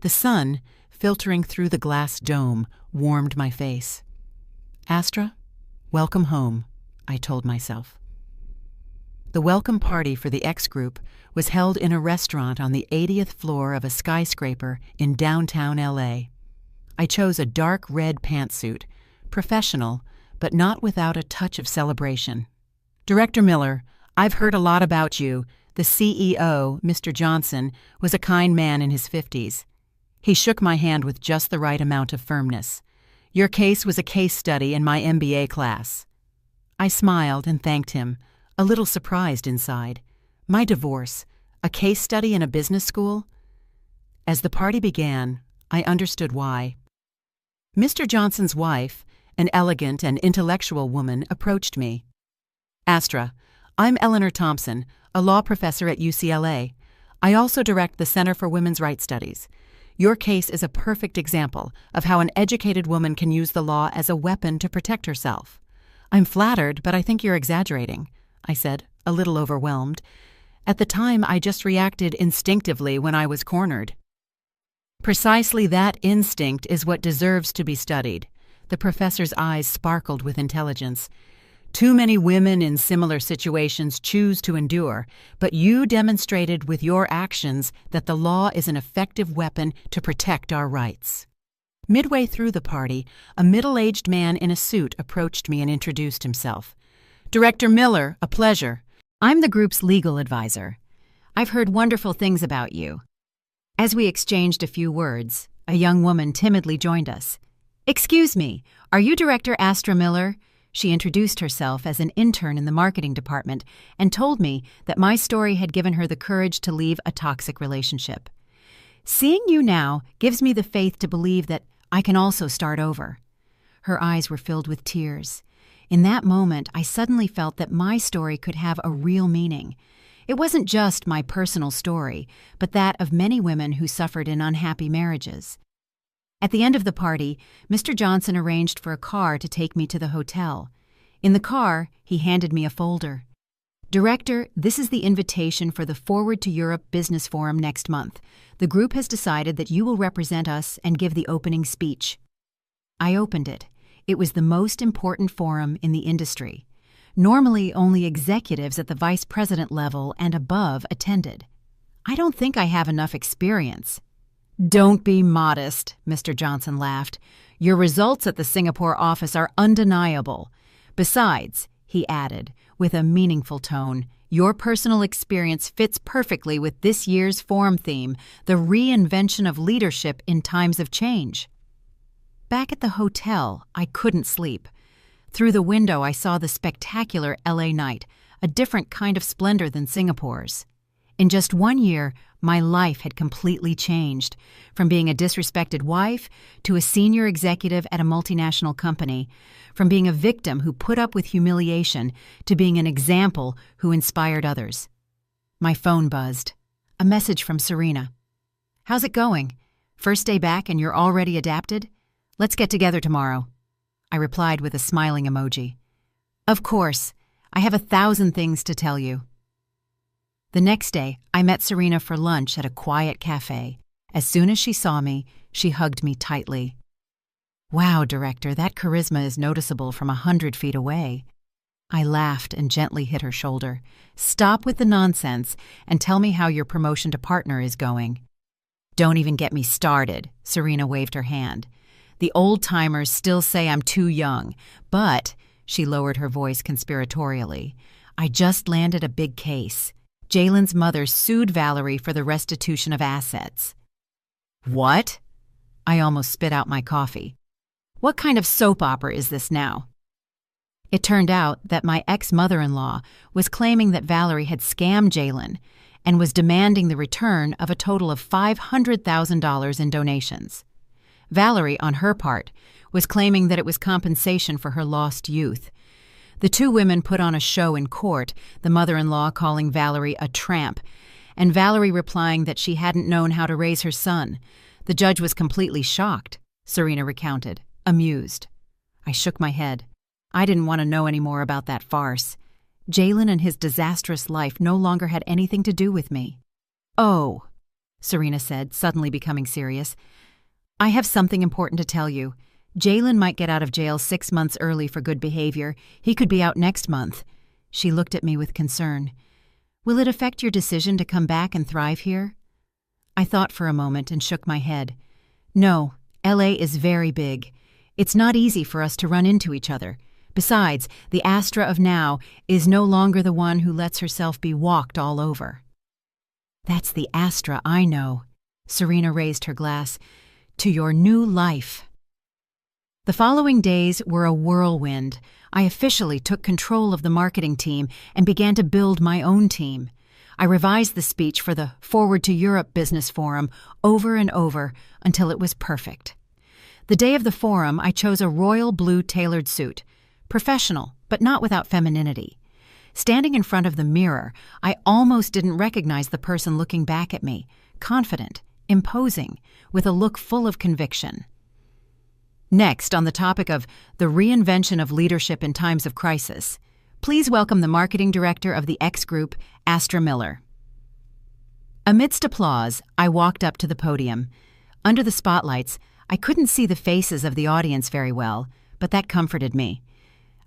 The sun, filtering through the glass dome, warmed my face. "Astra, welcome home," I told myself. The welcome party for the X Group was held in a restaurant on the 80th floor of a skyscraper in downtown LA. I chose a dark red pantsuit, professional, but not without a touch of celebration. "Director Miller, I've heard a lot about you." The CEO, Mr. Johnson, was a kind man in his 50s. He shook my hand with just the right amount of firmness. "Your case was a case study in my MBA class." I smiled and thanked him, a little surprised inside. My divorce, a case study in a business school? As the party began, I understood why. Mr. Johnson's wife, an elegant and intellectual woman, approached me. "Astra, I'm Eleanor Thompson, a law professor at UCLA. I also direct the Center for Women's Rights Studies. Your case is a perfect example of how an educated woman can use the law as a weapon to protect herself." "I'm flattered, but I think you're exaggerating," I said, a little overwhelmed. At the time, I just reacted instinctively when I was cornered. "Precisely that instinct is what deserves to be studied." The professor's eyes sparkled with intelligence. "Too many women in similar situations choose to endure, but you demonstrated with your actions that the law is an effective weapon to protect our rights." Midway through the party, a middle-aged man in a suit approached me and introduced himself. "Director Miller, a pleasure. I'm the group's legal advisor. I've heard wonderful things about you." As we exchanged a few words, a young woman timidly joined us. "Excuse me, are you Director Astra Miller?" She introduced herself as an intern in the marketing department and told me that my story had given her the courage to leave a toxic relationship. "Seeing you now gives me the faith to believe that I can also start over." Her eyes were filled with tears. In that moment, I suddenly felt that my story could have a real meaning. It wasn't just my personal story, but that of many women who suffered in unhappy marriages. At the end of the party, Mr. Johnson arranged for a car to take me to the hotel. In the car, he handed me a folder. "Director, this is the invitation for the Forward to Europe Business Forum next month. The group has decided that you will represent us and give the opening speech." I opened it. It was the most important forum in the industry. Normally, only executives at the vice president level and above attended. "I don't think I have enough experience." "Don't be modest," Mr. Johnson laughed. "Your results at the Singapore office are undeniable. Besides," he added, with a meaningful tone, "your personal experience fits perfectly with this year's forum theme, the reinvention of leadership in times of change." Back at the hotel, I couldn't sleep. Through the window, I saw the spectacular LA night, a different kind of splendor than Singapore's. In just 1 year, my life had completely changed, from being a disrespected wife to a senior executive at a multinational company, from being a victim who put up with humiliation to being an example who inspired others. My phone buzzed. A message from Serena. "How's it going? First day back and you're already adapted? Let's get together tomorrow." I replied with a smiling emoji. "Of course. I have 1,000 things to tell you." The next day, I met Serena for lunch at a quiet cafe. As soon as she saw me, she hugged me tightly. "Wow, Director, that charisma is noticeable from 100 feet away." I laughed and gently hit her shoulder. "Stop with the nonsense and tell me how your promotion to partner is going." "Don't even get me started," Serena waved her hand. "The old-timers still say I'm too young, but," she lowered her voice conspiratorially, "I just landed a big case. Jalen's mother sued Valerie for the restitution of assets." "What?" I almost spit out my coffee. "What kind of soap opera is this now?" It turned out that my ex-mother-in-law was claiming that Valerie had scammed Jalen and was demanding the return of a total of $500,000 in donations. Valerie, on her part, was claiming that it was compensation for her lost youth. The two women put on a show in court, the mother-in-law calling Valerie a tramp, and Valerie replying that she hadn't known how to raise her son. The judge was completely shocked, Serena recounted. amused. I shook my head. I didn't want to know any more about that farce. Jalen and his disastrous life no longer had anything to do with me. "Oh," Serena said, suddenly becoming serious. "I have something important to tell you. Jalen might get out of jail 6 months early for good behavior. He could be out next month." She looked at me with concern. "Will it affect your decision to come back and thrive here?" I thought for a moment and shook my head. "No, LA is very big. It's not easy for us to run into each other. Besides, the Astra of now is no longer the one who lets herself be walked all over." "That's the Astra I know." Serena raised her glass. "To your new life." The following days were a whirlwind. I officially took control of the marketing team and began to build my own team. I revised the speech for the Forward to Europe Business Forum over and over until it was perfect. The day of the forum, I chose a royal blue tailored suit. Professional, but not without femininity. Standing in front of the mirror, I almost didn't recognize the person looking back at me, confident, imposing, with a look full of conviction. Next, on the topic of the reinvention of leadership in times of crisis, please welcome the marketing director of the X Group, Astra Miller. Amidst applause, I walked up to the podium. Under the spotlights, I couldn't see the faces of the audience very well, but that comforted me.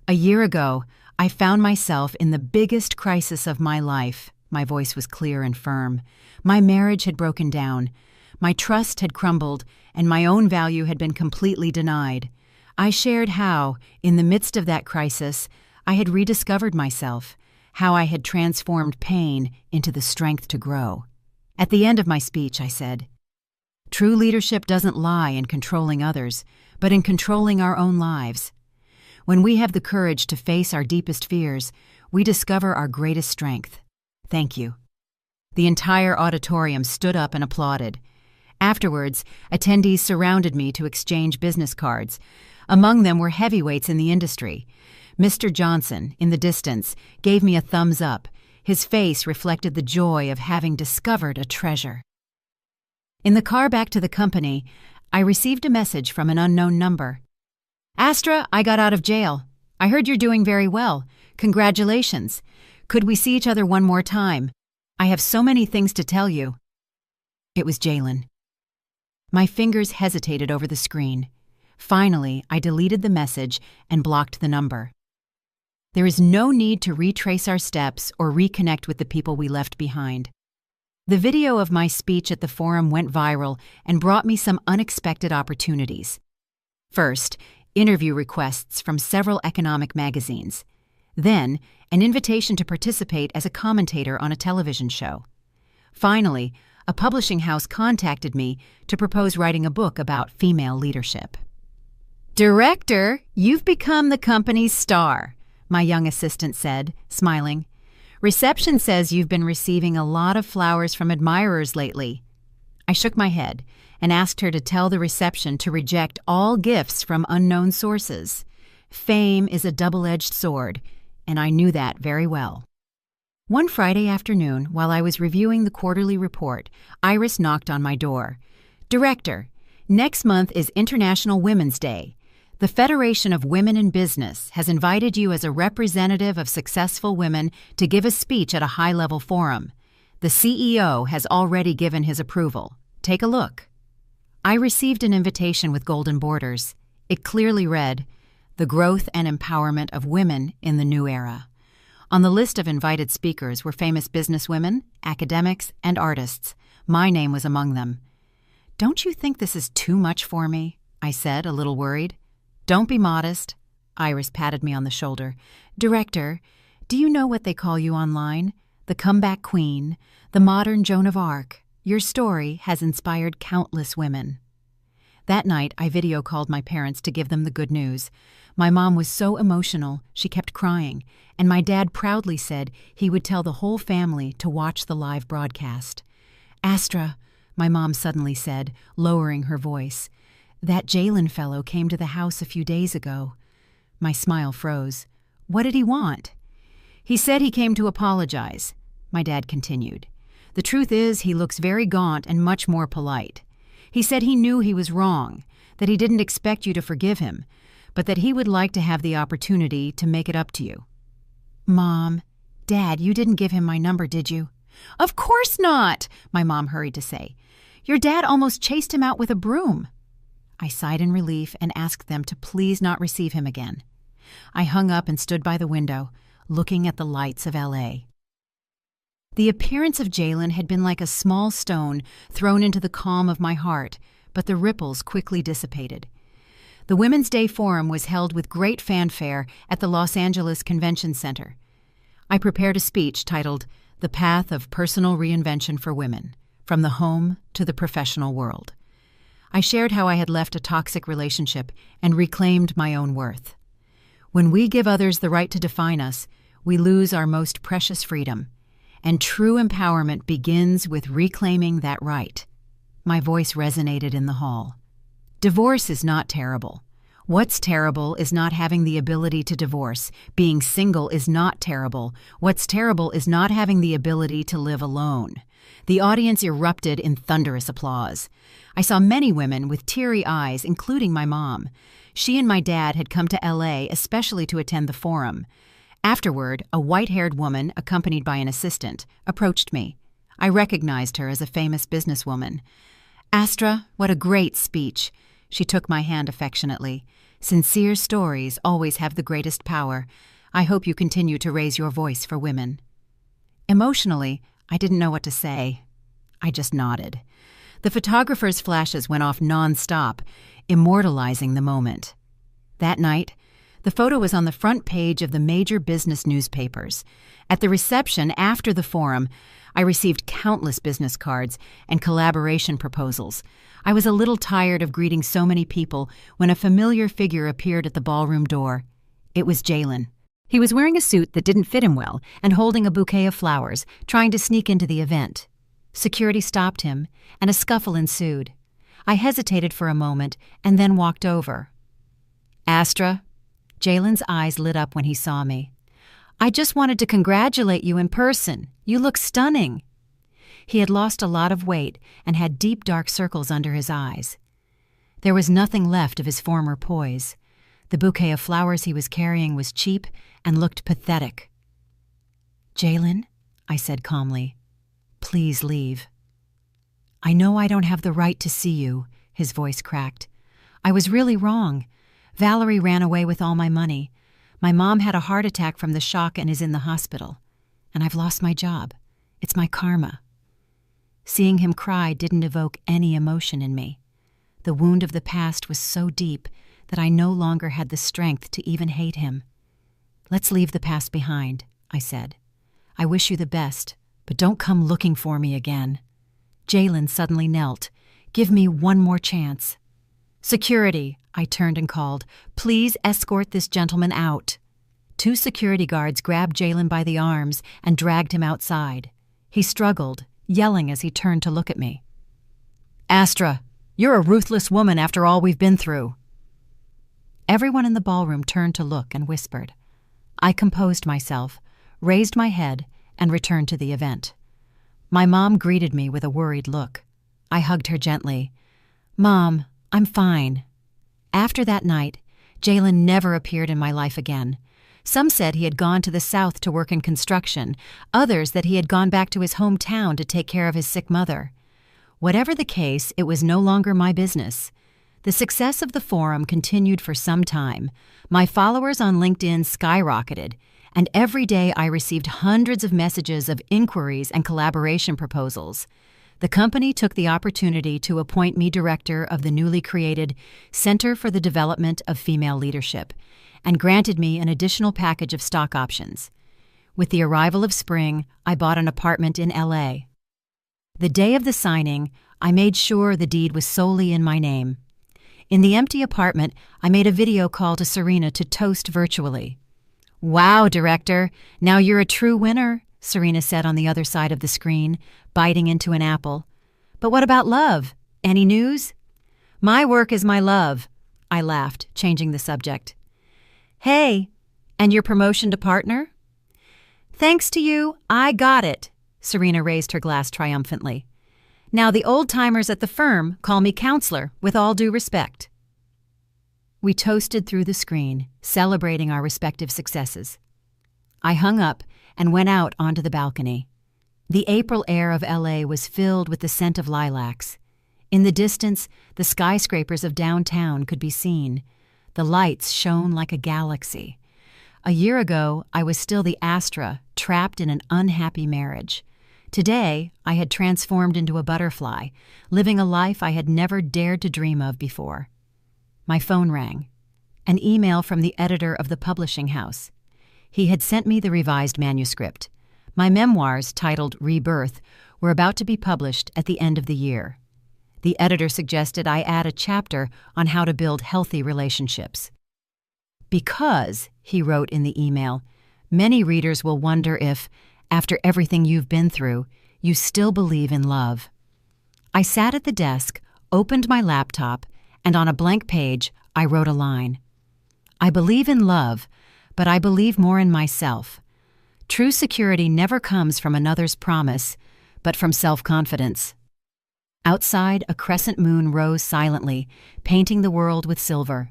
A year ago, I found myself in the biggest crisis of my life. My voice was clear and firm. My marriage had broken down. My trust had crumbled, and my own value had been completely denied. I shared how, in the midst of that crisis, I had rediscovered myself, how I had transformed pain into the strength to grow. At the end of my speech, I said, "True leadership doesn't lie in controlling others, but in controlling our own lives. When we have the courage to face our deepest fears, we discover our greatest strength. Thank you." The entire auditorium stood up and applauded. Afterwards, attendees surrounded me to exchange business cards. Among them were heavyweights in the industry. Mr. Johnson, in the distance, gave me a thumbs up. His face reflected the joy of having discovered a treasure. In the car back to the company, I received a message from an unknown number. "Astra, I got out of jail. I heard you're doing very well. Congratulations. Could we see each other one more time? I have so many things to tell you." It was Jalen. My fingers hesitated over the screen. Finally, I deleted the message and blocked the number. There is no need to retrace our steps or reconnect with the people we left behind. The video of my speech at the forum went viral and brought me some unexpected opportunities. First, interview requests from several economic magazines. Then, an invitation to participate as a commentator on a television show. Finally, a publishing house contacted me to propose writing a book about female leadership. "Director, you've become the company's star," my young assistant said, smiling. "Reception says you've been receiving a lot of flowers from admirers lately." I shook my head and asked her to tell the reception to reject all gifts from unknown sources. Fame is a double-edged sword, and I knew that very well. One Friday afternoon, while I was reviewing the quarterly report, Iris knocked on my door. "Director, next month is International Women's Day. The Federation of Women in Business has invited you as a representative of successful women to give a speech at a high-level forum. The CEO has already given his approval. Take a look." I received an invitation with golden borders. It clearly read, "The Growth and Empowerment of Women in the New Era." On the list of invited speakers were famous businesswomen, academics, and artists. My name was among them. "Don't you think this is too much for me?" I said, a little worried. "Don't be modest." Iris patted me on the shoulder. "Director, do you know what they call you online? The comeback queen, the modern Joan of Arc. Your story has inspired countless women." That night, I video called my parents to give them the good news. My mom was so emotional, she kept crying, and my dad proudly said he would tell the whole family to watch the live broadcast. "Astra," my mom suddenly said, lowering her voice, "that Jalen fellow came to the house a few days ago." My smile froze. "What did he want?" "He said he came to apologize," my dad continued. "The truth is he looks very gaunt and much more polite. He said he knew he was wrong, that he didn't expect you to forgive him, but that he would like to have the opportunity to make it up to you. Mom, Dad, you didn't give him my number, did you? Of course not, my mom hurried to say. Your dad almost chased him out with a broom. I sighed in relief and asked them to please not receive him again. I hung up and stood by the window, looking at the lights of L.A. The appearance of Jaylen had been like a small stone thrown into the calm of my heart, but the ripples quickly dissipated. The Women's Day Forum was held with great fanfare at the Los Angeles Convention Center. I prepared a speech titled, "The Path of Personal Reinvention for Women, from the Home to the Professional World." I shared how I had left a toxic relationship and reclaimed my own worth. When we give others the right to define us, we lose our most precious freedom, and true empowerment begins with reclaiming that right. My voice resonated in the hall. Divorce is not terrible. What's terrible is not having the ability to divorce. Being single is not terrible. What's terrible is not having the ability to live alone. The audience erupted in thunderous applause. I saw many women with teary eyes, including my mom. She and my dad had come to L.A. especially to attend the forum. Afterward, a white-haired woman, accompanied by an assistant, approached me. I recognized her as a famous businesswoman. "Astra, what a great speech." She took my hand affectionately. "Sincere stories always have the greatest power. I hope you continue to raise your voice for women." Emotionally, I didn't know what to say. I just nodded. The photographer's flashes went off non-stop, immortalizing the moment. That night, the photo was on the front page of the major business newspapers. At the reception after the forum, I received countless business cards and collaboration proposals. I was a little tired of greeting so many people when a familiar figure appeared at the ballroom door. It was Jaylen. He was wearing a suit that didn't fit him well and holding a bouquet of flowers, trying to sneak into the event. Security stopped him, and a scuffle ensued. I hesitated for a moment and then walked over. "Astra?" Jaylen's eyes lit up when he saw me. "I just wanted to congratulate you in person. You look stunning." He had lost a lot of weight and had deep dark circles under his eyes. There was nothing left of his former poise. The bouquet of flowers he was carrying was cheap and looked pathetic. "Jaylen," I said calmly, "please leave." "I know I don't have the right to see you," his voice cracked. "I was really wrong. Valerie ran away with all my money. My mom had a heart attack from the shock and is in the hospital. And I've lost my job. It's my karma." Seeing him cry didn't evoke any emotion in me. The wound of the past was so deep that I no longer had the strength to even hate him. "Let's leave the past behind," I said. "I wish you the best, but don't come looking for me again." Jaylen suddenly knelt. "Give me one more chance." "Security," I turned and called. "Please escort this gentleman out." 2 security guards grabbed Jaylen by the arms and dragged him outside. He struggled, yelling as he turned to look at me. "Astra, you're a ruthless woman after all we've been through." Everyone in the ballroom turned to look and whispered. I composed myself, raised my head, and returned to the event. My mom greeted me with a worried look. I hugged her gently. "Mom, I'm fine." After that night, Jaylen never appeared in my life again. Some said he had gone to the South to work in construction, others that he had gone back to his hometown to take care of his sick mother. Whatever the case, it was no longer my business. The success of the forum continued for some time. My followers on LinkedIn skyrocketed, and every day I received hundreds of messages of inquiries and collaboration proposals. The company took the opportunity to appoint me director of the newly created Center for the Development of Female Leadership and granted me an additional package of stock options. With the arrival of spring, I bought an apartment in L.A. The day of the signing, I made sure the deed was solely in my name. In the empty apartment, I made a video call to Serena to toast virtually. "Wow, Director, now you're a true winner," Serena said on the other side of the screen, biting into an apple. "But what about love? Any news?" "My work is my love," I laughed, changing the subject. "Hey, and your promotion to partner?" "Thanks to you, I got it," Serena raised her glass triumphantly. "Now the old-timers at the firm call me counselor, with all due respect." We toasted through the screen, celebrating our respective successes. I hung up and went out onto the balcony. The April air of LA was filled with the scent of lilacs. In the distance, the skyscrapers of downtown could be seen. The lights shone like a galaxy. A year ago, I was still the Astra, trapped in an unhappy marriage. Today, I had transformed into a butterfly, living a life I had never dared to dream of before. My phone rang. An email from the editor of the publishing house. He had sent me the revised manuscript. My memoirs, titled Rebirth, were about to be published at the end of the year. The editor suggested I add a chapter on how to build healthy relationships. Because, he wrote in the email, many readers will wonder if, after everything you've been through, you still believe in love. I sat at the desk, opened my laptop, and on a blank page, I wrote a line. I believe in love, but I believe more in myself. True security never comes from another's promise, but from self-confidence. Outside, a crescent moon rose silently, painting the world with silver.